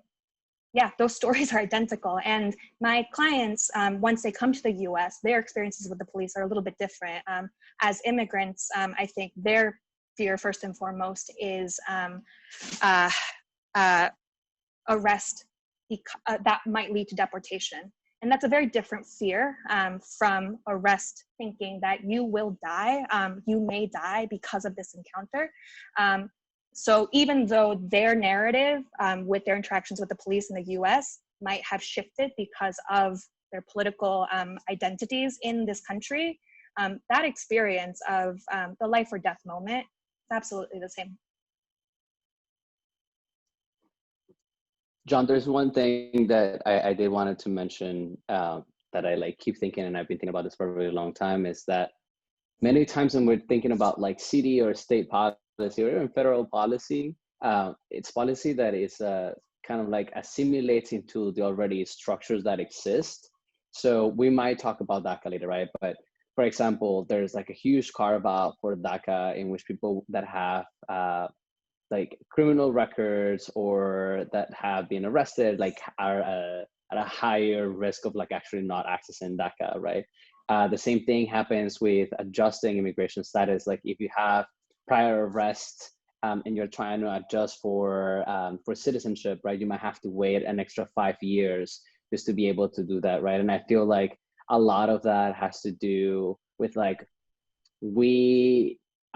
yeah, those stories are identical. And my clients, once they come to the US, their experiences with the police are a little bit different. As immigrants, I think their fear, first and foremost, is arrest that might lead to deportation. And that's a very different fear from arrest, thinking that you will die, you may die because of this encounter. So even though their narrative with their interactions with the police in the US might have shifted because of their political identities in this country, that experience of the life or death moment is absolutely the same. John, there's one thing that I did wanted to mention that I like keep thinking, and I've been thinking about this for a really long time, is that many times when we're thinking about like city or state policy or even federal policy, it's policy that is kind of like assimilating to the already structures that exist. So we might talk about DACA later, right? But for example, there's like a huge carve out for DACA in which people that have like criminal records or that have been arrested like are at a higher risk of like actually not accessing DACA, right? The same thing happens with adjusting immigration status. Like if you have prior arrest and you're trying to adjust for citizenship, right? You might have to wait an extra 5 years just to be able to do that, right? And I feel like a lot of that has to do with like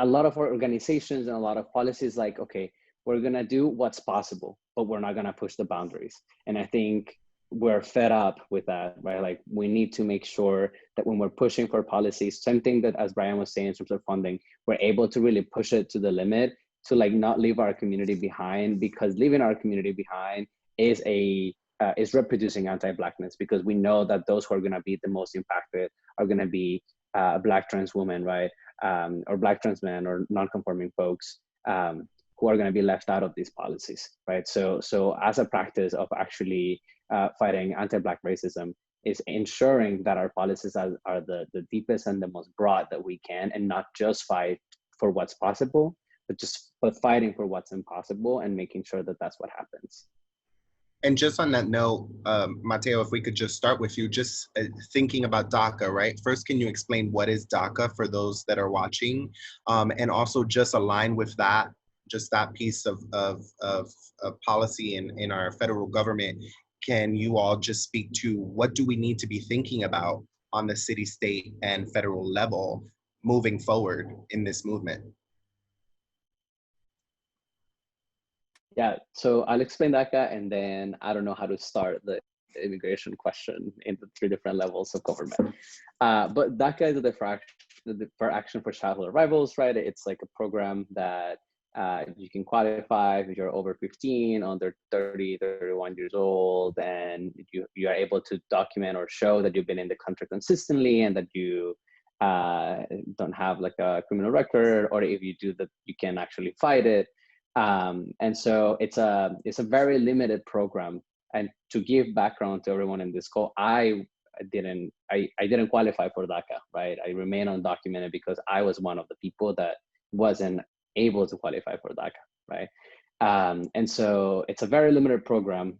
a lot of our organizations and a lot of policies like, okay, we're gonna do what's possible, but we're not gonna push the boundaries. And I think we're fed up with that, right? Like we need to make sure that when we're pushing for policies, same thing that as Brian was saying in terms of funding, we're able to really push it to the limit to like not leave our community behind, because leaving our community behind is reproducing anti-Blackness, because we know that those who are gonna be the most impacted are gonna be Black trans women, right? Or Black trans men or non-conforming folks who are going to be left out of these policies, right? So as a practice of actually fighting anti-Black racism is ensuring that our policies are the deepest and the most broad that we can, and not just fight for what's possible, but fighting for what's impossible and making sure that that's what happens. And just on that note, Mateo, if we could just start with you, just thinking about DACA, right? First, can you explain what is DACA for those that are watching? And also just align with that, just that piece of policy in our federal government. Can you all just speak to what do we need to be thinking about on the city, state, and federal level moving forward in this movement? Yeah, so I'll explain DACA, and then I don't know how to start the immigration question in the 3 different levels of government. But DACA is the Deferred Action for Childhood Arrivals, right? It's like a program that you can qualify if you're over 15, under 30, 31 years old, and you are able to document or show that you've been in the country consistently and that you don't have like a criminal record, or if you do that, you can actually fight it. And so it's a very limited program. And to give background to everyone in this call, I didn't qualify for DACA, right? I remain undocumented because I was one of the people that wasn't able to qualify for DACA, right? And so it's a very limited program.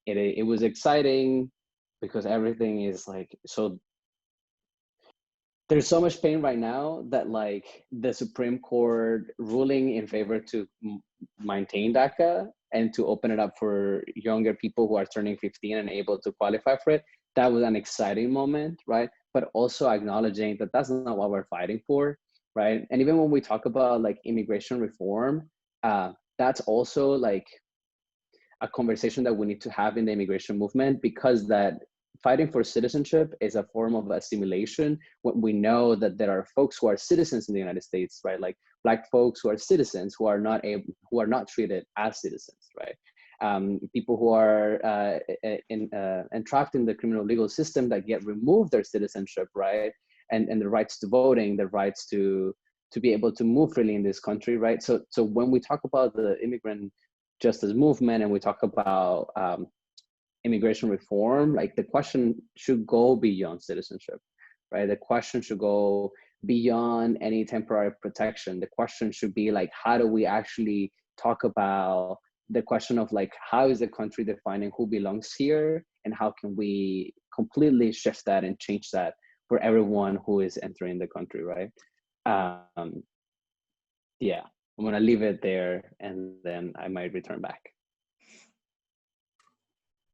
It was exciting because everything is like, so there's so much pain right now that like the Supreme Court ruling in favor to maintain DACA and to open it up for younger people who are turning 15 and able to qualify for it, that was an exciting moment, right? But also acknowledging that that's not what we're fighting for, right? And even when we talk about like immigration reform, that's also like a conversation that we need to have in the immigration movement, because that fighting for citizenship is a form of assimilation. When we know that there are folks who are citizens in the United States, right? Like Black folks who are citizens who are not treated as citizens, right? People who are entrapped in the criminal legal system that get removed their citizenship, right? And the rights to voting, the rights to be able to move freely in this country, right? So when we talk about the immigrant justice movement and we talk about immigration reform, like the question should go beyond citizenship, right? The question should go beyond any temporary protection. The question should be like, how do we actually talk about the question of like, how is the country defining who belongs here, and how can we completely shift that and change that for everyone who is entering the country, right? Yeah, I'm gonna leave it there and then I might return back.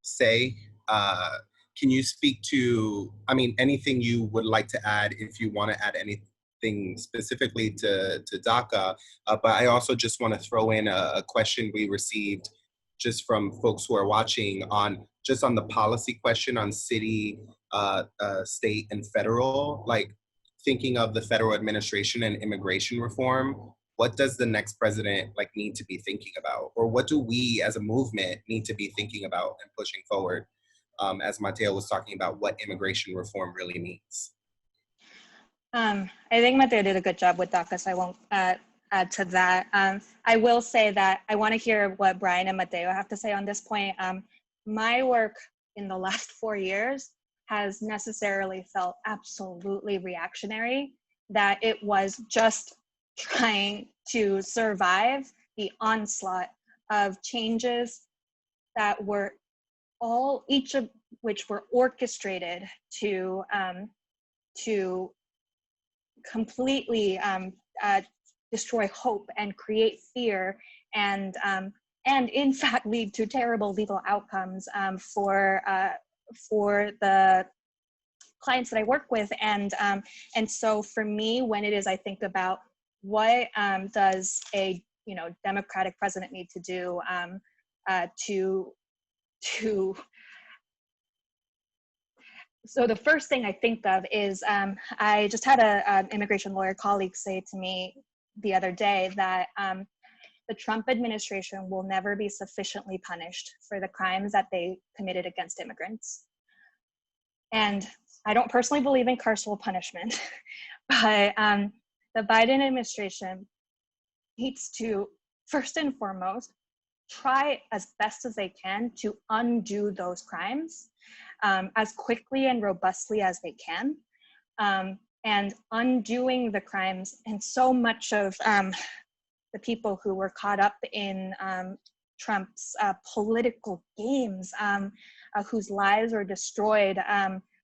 Say, can you speak to, I mean, anything you would like to add, if you want to add anything specifically to DACA, but I also just want to throw in a question we received just from folks who are watching on the policy question on city, state, and federal, like thinking of the federal administration and immigration reform. what does the next president like need to be thinking about? Or what do we as a movement need to be thinking about and pushing forward? As Mateo was talking about what immigration reform really means. I think Mateo did a good job with DACA, so I won't add to that. I will say that I want to hear what Brian and Mateo have to say on this point. My work in the last 4 years has necessarily felt absolutely reactionary, that it was just trying to survive the onslaught of changes that were each of which were orchestrated to completely destroy hope and create fear and in fact lead to terrible legal outcomes for the clients that I work with. And so for me, when it is, I think about what does a Democratic president need to do so the first thing I think of is I just had an immigration lawyer colleague say to me the other day that the Trump administration will never be sufficiently punished for the crimes that they committed against immigrants. And I don't personally believe in carceral punishment, but the Biden administration needs to, first and foremost, try as best as they can to undo those crimes as quickly and robustly as they can. And undoing the crimes, and so much of the people who were caught up in Trump's political games, whose lives were destroyed,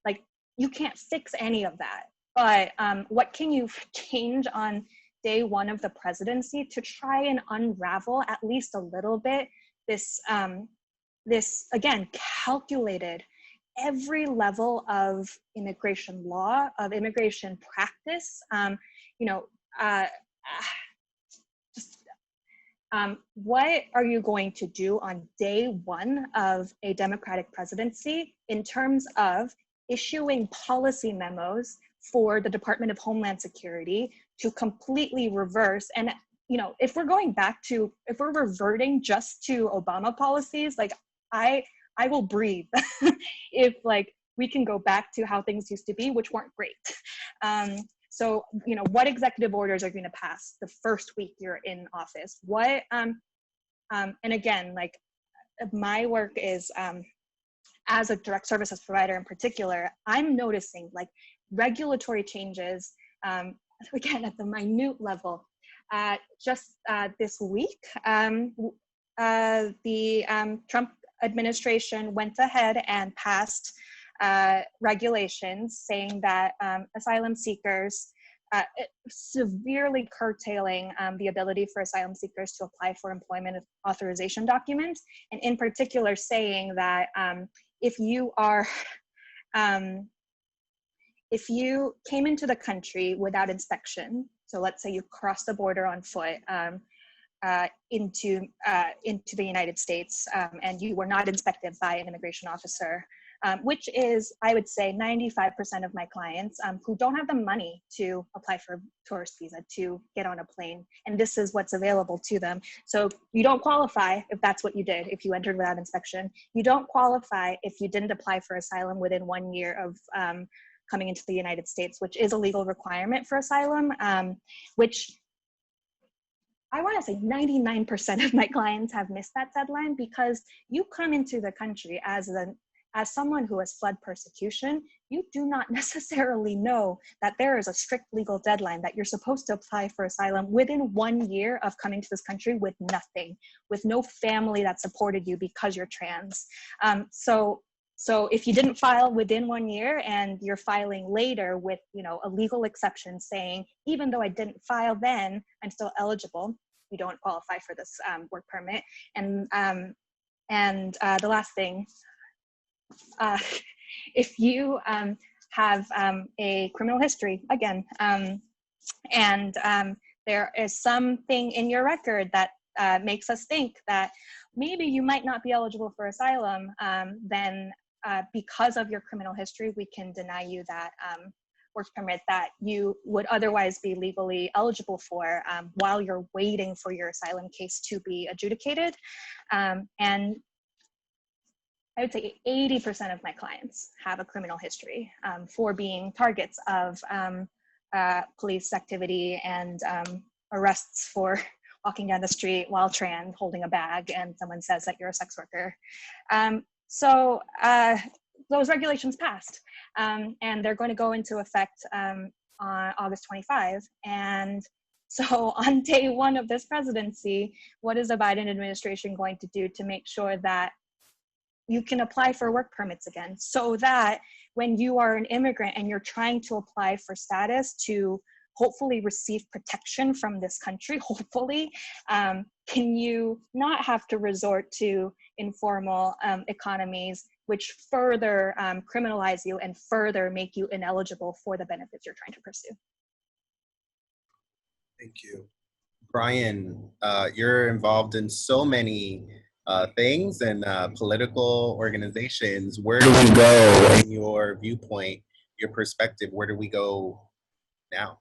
like, you can't fix any of that. But what can you change on day one of the presidency to try and unravel at least a little bit this, again, calculated every level of immigration law, of immigration practice, what are you going to do on day one of a Democratic presidency in terms of issuing policy memos for the Department of Homeland Security to completely reverse? And, if we're reverting just to Obama policies, like, I will breathe if we can go back to how things used to be, which weren't great. So, what executive orders are going to pass the first week you're in office? What, and again, my work is, as a direct services provider in particular, I'm noticing regulatory changes, again, at the minute level. Just this week, the Trump administration went ahead and passed regulations saying that asylum seekers, severely curtailing the ability for asylum seekers to apply for employment authorization documents, and in particular saying that if you came into the country without inspection, so let's say you crossed the border on foot into the United States, and you were not inspected by an immigration officer, which is, I would say, 95% of my clients who don't have the money to apply for a tourist visa to get on a plane, and this is what's available to them. So you don't qualify if that's what you did, if you entered without inspection. You don't qualify if you didn't apply for asylum within 1 year of coming into the United States, which is a legal requirement for asylum, which I want to say 99% of my clients have missed that deadline, because you come into the country as someone who has fled persecution. You do not necessarily know that there is a strict legal deadline that you're supposed to apply for asylum within 1 year of coming to this country with nothing, with no family that supported you because you're trans. So if you didn't file within 1 year and you're filing later with, a legal exception saying, even though I didn't file then, I'm still eligible, you don't qualify for this work permit. And the last thing, if you have a criminal history, again, and there is something in your record that makes us think that maybe you might not be eligible for asylum, then because of your criminal history, we can deny you that work permit that you would otherwise be legally eligible for while you're waiting for your asylum case to be adjudicated. And I would say 80% of my clients have a criminal history for being targets of police activity and arrests for walking down the street while trans, holding a bag, and someone says that you're a sex worker. So those regulations passed, and they're going to go into effect on August 25. And so on day one of this presidency, what is the Biden administration going to do to make sure that you can apply for work permits again, so that when you are an immigrant and you're trying to apply for status to hopefully receive protection from this country, hopefully, can you not have to resort to informal economies, which further criminalize you and further make you ineligible for the benefits you're trying to pursue? Thank you. Brian, you're involved in so many things and political organizations. Where do we go in your viewpoint, your perspective? Where do we go now?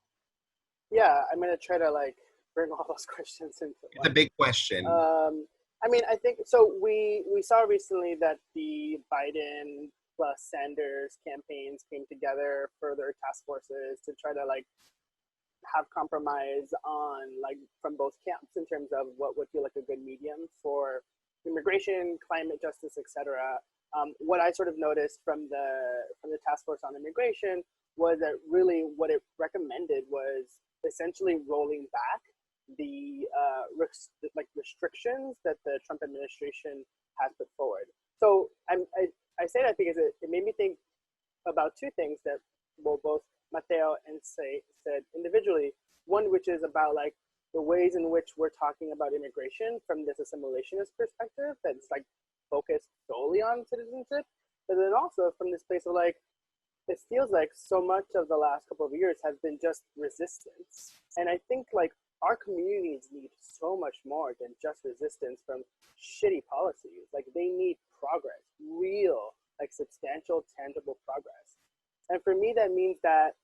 Yeah, I'm gonna try to like bring all those questions into one. It's a big question. I mean, I think so. We saw recently that the Biden plus Sanders campaigns came together for their task forces to try to like have compromise on like from both camps in terms of what would feel like a good medium for immigration, climate justice, etc. What I sort of noticed from the task force on immigration was that really what it recommended was essentially rolling back the restrictions that the Trump administration has put forward. So I say that because it made me think about two things that both Mateo and said individually. One, which is about like the ways in which we're talking about immigration from this assimilationist perspective that's like focused solely on citizenship, but then also from this place of like, it feels like so much of the last couple of years has been just resistance. And I think like our communities need so much more than just resistance from shitty policies. Like they need progress, real, like substantial, tangible progress. And for me, that means that,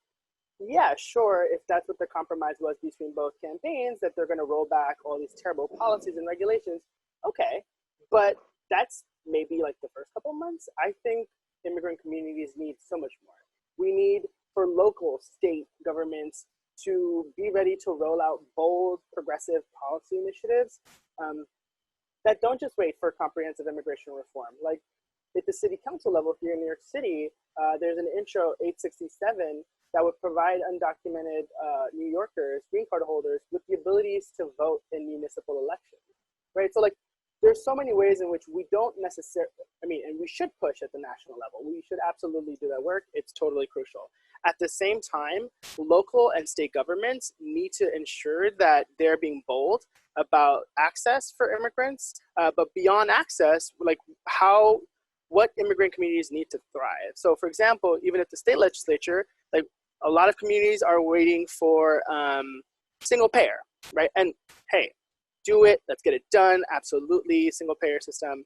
yeah, sure, if that's what the compromise was between both campaigns, that they're gonna roll back all these terrible policies and regulations, okay. But that's maybe like the first couple months. I think immigrant communities need so much more. We need for local, state governments to be ready to roll out bold, progressive policy initiatives that don't just wait for comprehensive immigration reform. Like at the city council level here in New York City, there's an intro 867 that would provide undocumented New Yorkers, green card holders, with the abilities to vote in municipal elections, right? So like, there's so many ways in which we don't necessarily, I mean, and we should push at the national level. We should absolutely do that work. It's totally crucial. At the same time, local and state governments need to ensure that they're being bold about access for immigrants, but beyond access, like what immigrant communities need to thrive. So for example, even at the state legislature, like a lot of communities are waiting for single payer, right? And hey, do it, let's get it done, absolutely, single payer system.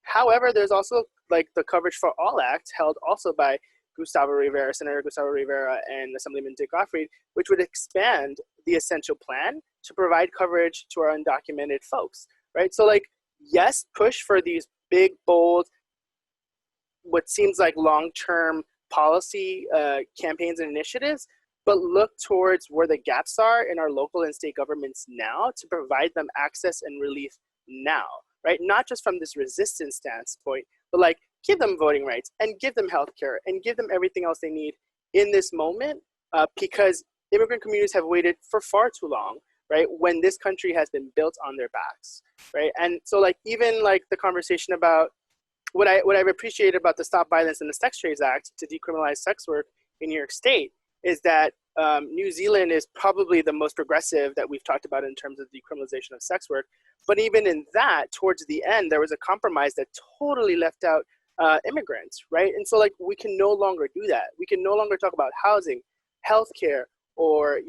However, there's also like the Coverage for All Act held also by Senator Gustavo Rivera and Assemblyman Dick Gottfried, which would expand the essential plan to provide coverage to our undocumented folks, right? So like, yes, push for these big, bold, what seems like long-term policy campaigns and initiatives, but look towards where the gaps are in our local and state governments now to provide them access and relief now, right? Not just from this resistance standpoint, but like give them voting rights and give them healthcare and give them everything else they need in this moment because immigrant communities have waited for far too long, right? When this country has been built on their backs, right? And so like even like the conversation about what I've appreciated about the Stop Violence and the Sex Trades Act to decriminalize sex work in New York State is that New Zealand is probably the most progressive that we've talked about in terms of decriminalization of sex work. But even in that, towards the end, there was a compromise that totally left out immigrants, right? And so like we can no longer do that. We can no longer talk about housing, healthcare, or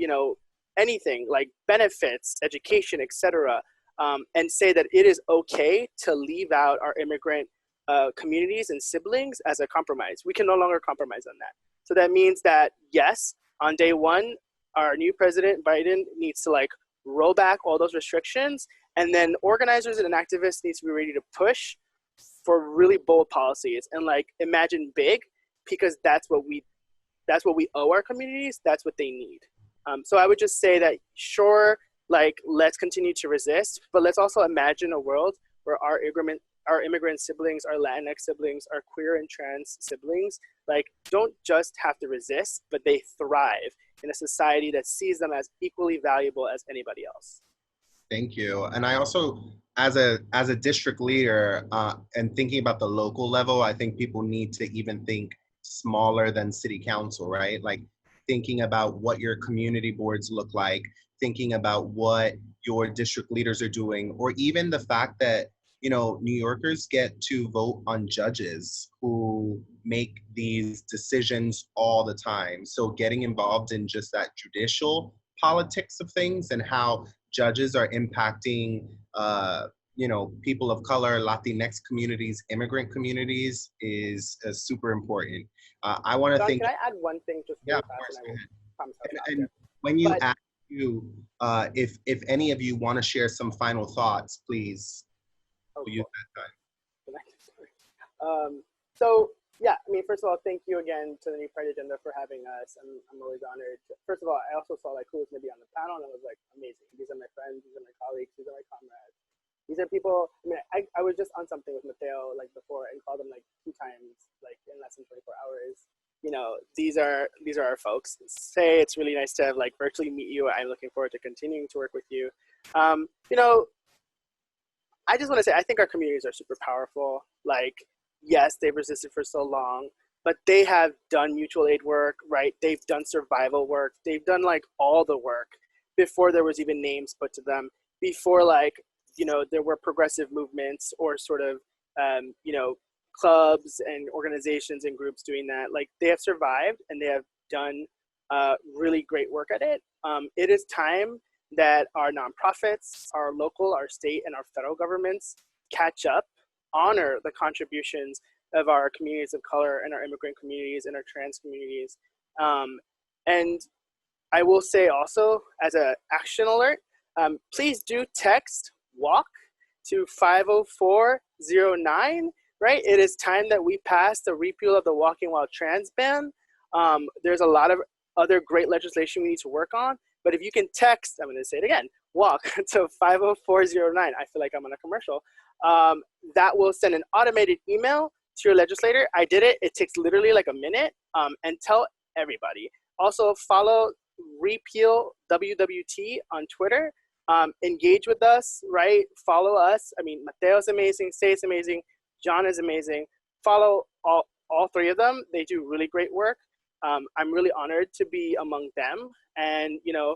anything like benefits, education, etc., and say that it is okay to leave out our immigrant communities and siblings as a compromise. We can no longer compromise on that. So that means that, yes, on day one, our new president, Biden, needs to like roll back all those restrictions. And then organizers and activists need to be ready to push for really bold policies and like imagine big, because that's what we owe our communities. That's what they need. So I would just say that, sure, like, let's continue to resist, but let's also imagine a world where our immigrant siblings, our Latinx siblings, our queer and trans siblings, like, don't just have to resist, but they thrive in a society that sees them as equally valuable as anybody else. Thank you. And I also, as a district leader, and thinking about the local level, I think people need to even think smaller than city council, right? Like thinking about what your community boards look like, thinking about what your district leaders are doing, or even the fact that, you know, New Yorkers get to vote on judges who make these decisions all the time. So getting involved in just that judicial politics of things and how judges are impacting, you know, people of color, Latinx communities, immigrant communities is super important. I want to John, think. can I add one thing just Yeah, really of fast, course. and I will promise I'll stop And there. when you But- ask you, if any of you want to share some final thoughts, please use that time. So yeah, I mean, first of all, thank you again to the New Pride Agenda for having us. I'm always honored. First of all, I also saw like who was going to be on the panel, and I was like, amazing. These are my friends. These are my colleagues. These are my comrades. These are people. I mean, I was just on something with Mateo like before and called him like 2 times like in less than 24 hours. You know, these are our folks. Say, it's really nice to have like virtually meet you. I'm looking forward to continuing to work with you. You know, I just want to say, I think our communities are super powerful. Like, yes, they've resisted for so long, but they have done mutual aid work, right? They've done survival work. They've done like all the work before there was even names put to them, before like, you know, there were progressive movements or sort of, you know, clubs and organizations and groups doing that. Like, they have survived and they have done really great work at it. It is time that our nonprofits, our local, our state, and our federal governments catch up, honor the contributions of our communities of color and our immigrant communities and our trans communities. And I will say also, as an action alert, please do text WALK to 50409, right? It is time that we pass the repeal of the Walking While Trans ban. There's a lot of other great legislation we need to work on, but if you can text, I'm gonna say it again, WALK to 50409, I feel like I'm on a commercial, that will send an automated email to your legislator. I did it, it takes literally like a minute, and tell everybody. Also follow Repeal WWT on Twitter. Engage with us, right? Follow us. I mean, Mateo's amazing, Say's amazing, John is amazing. Follow all 3 of them. They do really great work. I'm really honored to be among them. And, you know,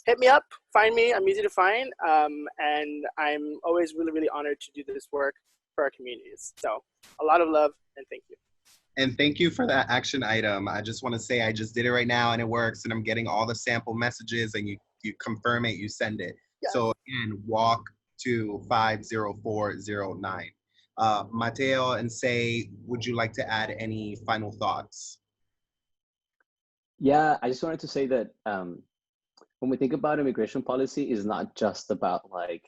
hit me up, find me, I'm easy to find. And I'm always really, really honored to do this work for our communities. So a lot of love and thank you. And thank you for that action item. I just want to say I just did it right now and it works, and I'm getting all the sample messages, and you confirm it, you send it. Yes. So again, WALK to 50409. Mateo and Say, would you like to add any final thoughts? Yeah, I just wanted to say that when we think about immigration policy, it's not just about like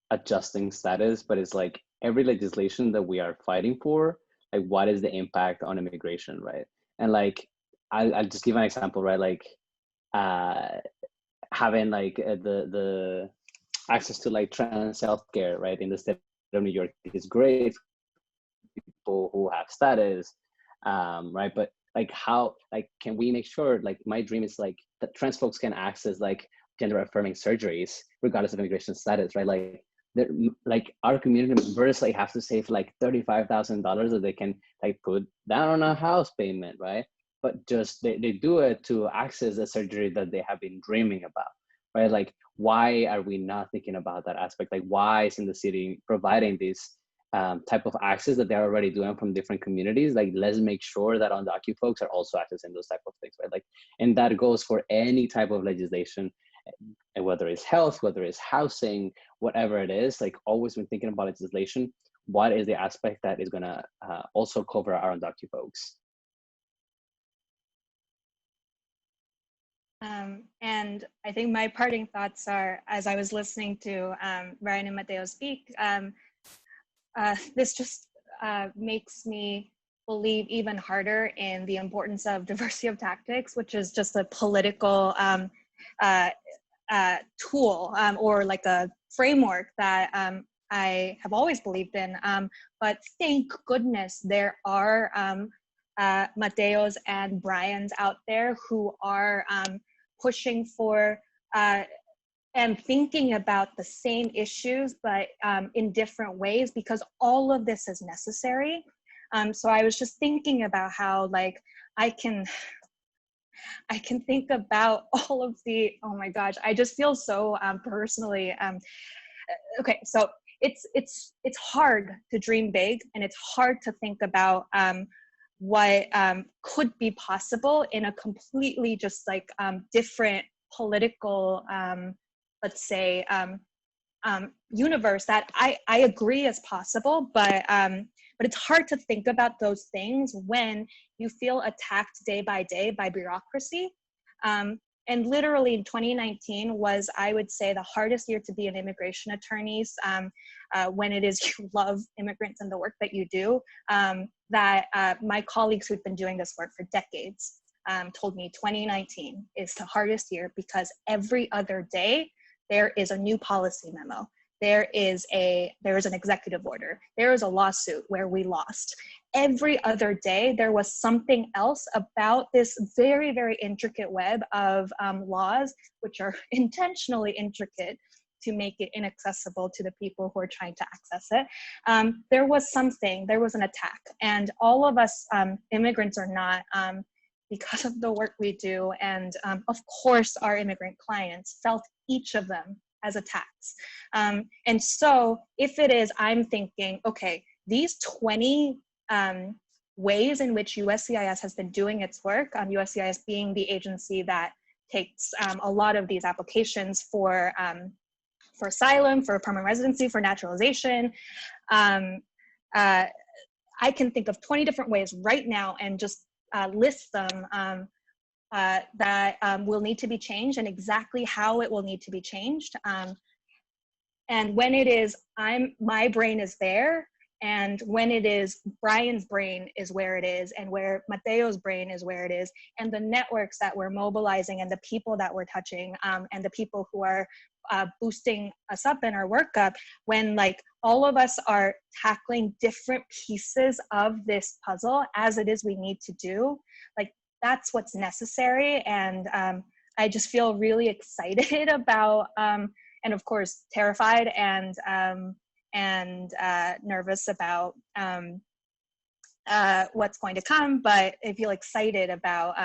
adjusting status, but it's like every legislation that we are fighting for, like what is the impact on immigration, right? And like, I'll just give an example, right? Like having like the access to like trans healthcare, right? In the state of New York is great for people who have status, right? But like how, like, can we make sure, like my dream is like that trans folks can access like gender affirming surgeries regardless of immigration status, right? Like our community members like have to save like $35,000 that they can like put down on a house payment, right? But just they do it to access a surgery that they have been dreaming about, right? Like, why are we not thinking about that aspect? Like, why isn't the city providing this type of access that they're already doing from different communities? Like, let's make sure that undocumented folks are also accessing those type of things, right? Like, and that goes for any type of legislation, and whether it's health, whether it's housing, whatever it is. Like, always when thinking about legislation, what is the aspect that is gonna also cover our undocumented folks? And I think my parting thoughts are, as I was listening to Ryan and Mateo speak, this just makes me believe even harder in the importance of diversity of tactics, which is just a political tool or like a framework that I have always believed in. But thank goodness there are Mateos and Brians out there who are pushing for and thinking about the same issues, but in different ways, because all of this is necessary. So I was just thinking about how, like, I can think about all of the, oh my gosh, I just feel so personally, okay, so it's hard to dream big, and it's hard to think about what could be possible in a completely just like different political, let's say, universe that I agree is possible, but it's hard to think about those things when you feel attacked day by day by bureaucracy. And literally in 2019 was, I would say, the hardest year to be an immigration attorney, when it is you love immigrants and the work that you do, that my colleagues who've been doing this work for decades told me 2019 is the hardest year because every other day there is a new policy memo. There is an executive order. There is a lawsuit where we lost. Every other day, there was something else about this very, very intricate web of laws, which are intentionally intricate to make it inaccessible to the people who are trying to access it. There was an attack. And all of us immigrants are not, because of the work we do, and of course our immigrant clients felt each of them as attacks. And so if it is, I'm thinking, okay, these 20 ways in which USCIS has been doing its work, USCIS being the agency that takes a lot of these applications for asylum, for permanent residency, for naturalization. I can think of 20 different ways right now and just list them that will need to be changed and exactly how it will need to be changed. And when it is, my brain is there, and when it is, Brian's brain is where it is, and where Mateo's brain is where it is, and the networks that we're mobilizing and the people that we're touching, and the people who are boosting us up in our workup, when like all of us are tackling different pieces of this puzzle as it is we need to do, like that's what's necessary. And I just feel really excited about, and of course terrified and nervous about what's going to come, but I feel excited about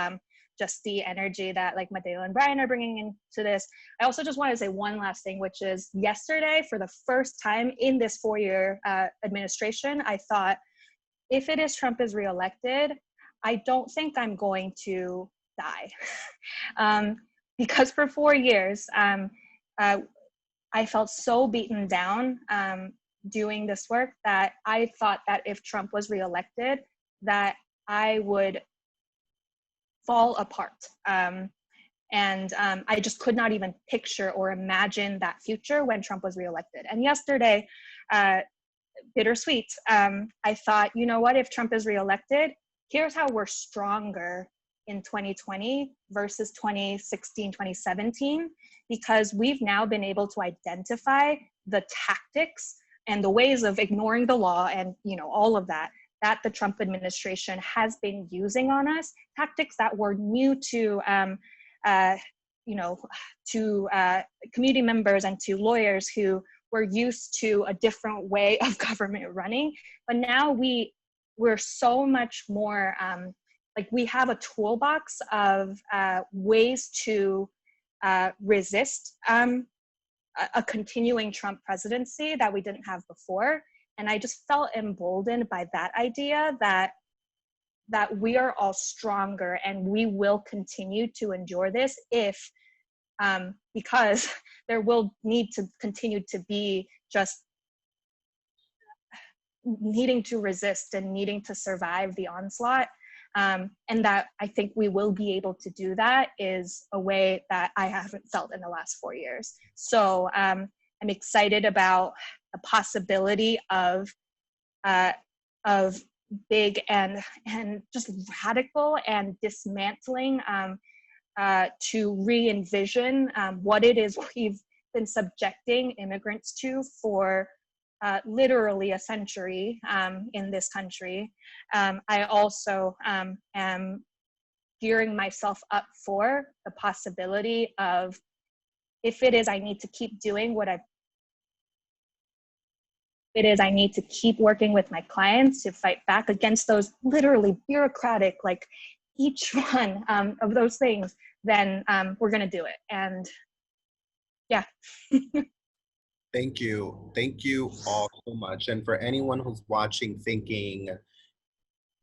just the energy that like Mateo and Brian are bringing into this. I also just want to say one last thing, which is yesterday, for the first time in this 4-year administration, I thought, if it is Trump is reelected, I don't think I'm going to die. Because for 4 years, I felt so beaten down doing this work that I thought that if Trump was reelected, that I would fall apart. And I just could not even picture or imagine that future when Trump was reelected. And yesterday, bittersweet, I thought, you know what, if Trump is reelected, here's how we're stronger in 2020 versus 2016, 2017, because we've now been able to identify the tactics and the ways of ignoring the law and, you know, all of that the Trump administration has been using on us, tactics that were new to, you know, to community members and to lawyers who were used to a different way of government running. But now we're so much more, like we have a toolbox of ways to resist a continuing Trump presidency that we didn't have before. And I just felt emboldened by that idea that we are all stronger and we will continue to endure this if, because there will need to continue to be just needing to resist and needing to survive the onslaught. And that I think we will be able to do that is a way that I haven't felt in the last 4 years. So I'm excited about the possibility of big and just radical and dismantling to re-envision what it is we've been subjecting immigrants to for literally a century in this country. I also am gearing myself up for the possibility of, if it is I need to keep doing what it is I need to keep working with my clients to fight back against those literally bureaucratic, like each one of those things, then we're gonna do it. And yeah. Thank you. Thank you all so much. And for anyone who's watching thinking,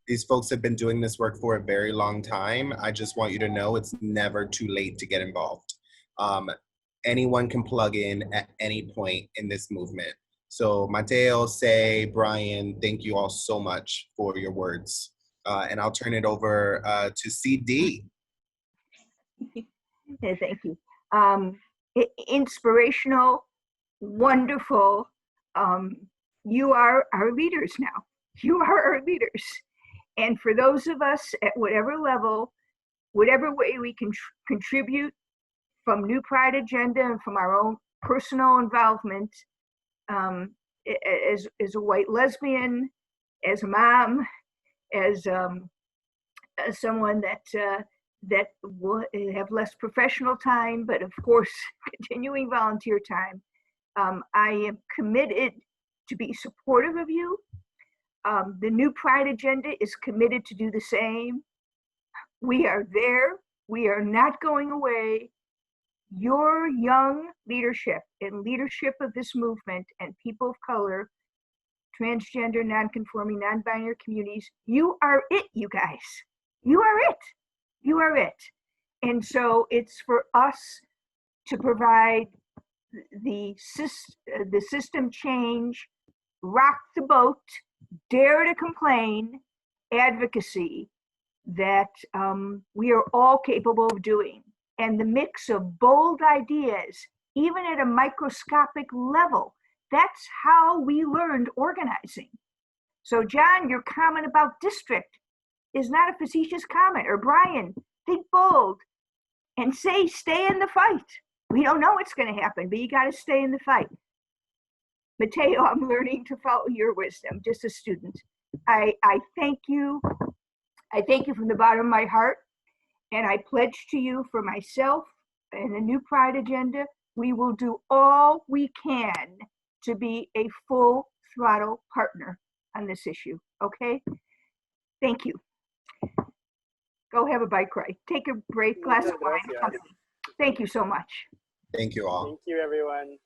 these folks have been doing this work for a very long time, I just want you to know it's never too late to get involved. Anyone can plug in at any point in this movement. So Mateo, Say, Brian, thank you all so much for your words. And I'll turn it over to CD. Yeah, thank you. Inspirational, wonderful. You are our leaders now. You are our leaders. And for those of us at whatever level, whatever way we can contribute from New Pride Agenda and from our own personal involvement, as a white lesbian, as a mom, as someone that will have less professional time, but of course, continuing volunteer time. I am committed to be supportive of you. The New Pride Agenda is committed to do the same. We are there. We are not going away. Your young leadership and leadership of this movement and people of color, transgender, non-conforming, non-binary communities, you are it, you guys. You are it. You are it. And so it's for us to provide the system change, rock the boat, dare to complain, advocacy that we are all capable of doing. And the mix of bold ideas, even at a microscopic level, that's how we learned organizing. So John, your comment about district is not a facetious comment. Or Brian, think bold and say, stay in the fight. We don't know what's going to happen, but you got to stay in the fight. Mateo, I'm learning to follow your wisdom, just a student. I thank you. I thank you from the bottom of my heart. And I pledge to you for myself and the New Pride Agenda, we will do all we can to be a full throttle partner on this issue, okay? Thank you. Go have a bike ride. Take a break, glass of wine. Thank you so much. Thank you all. Thank you, everyone.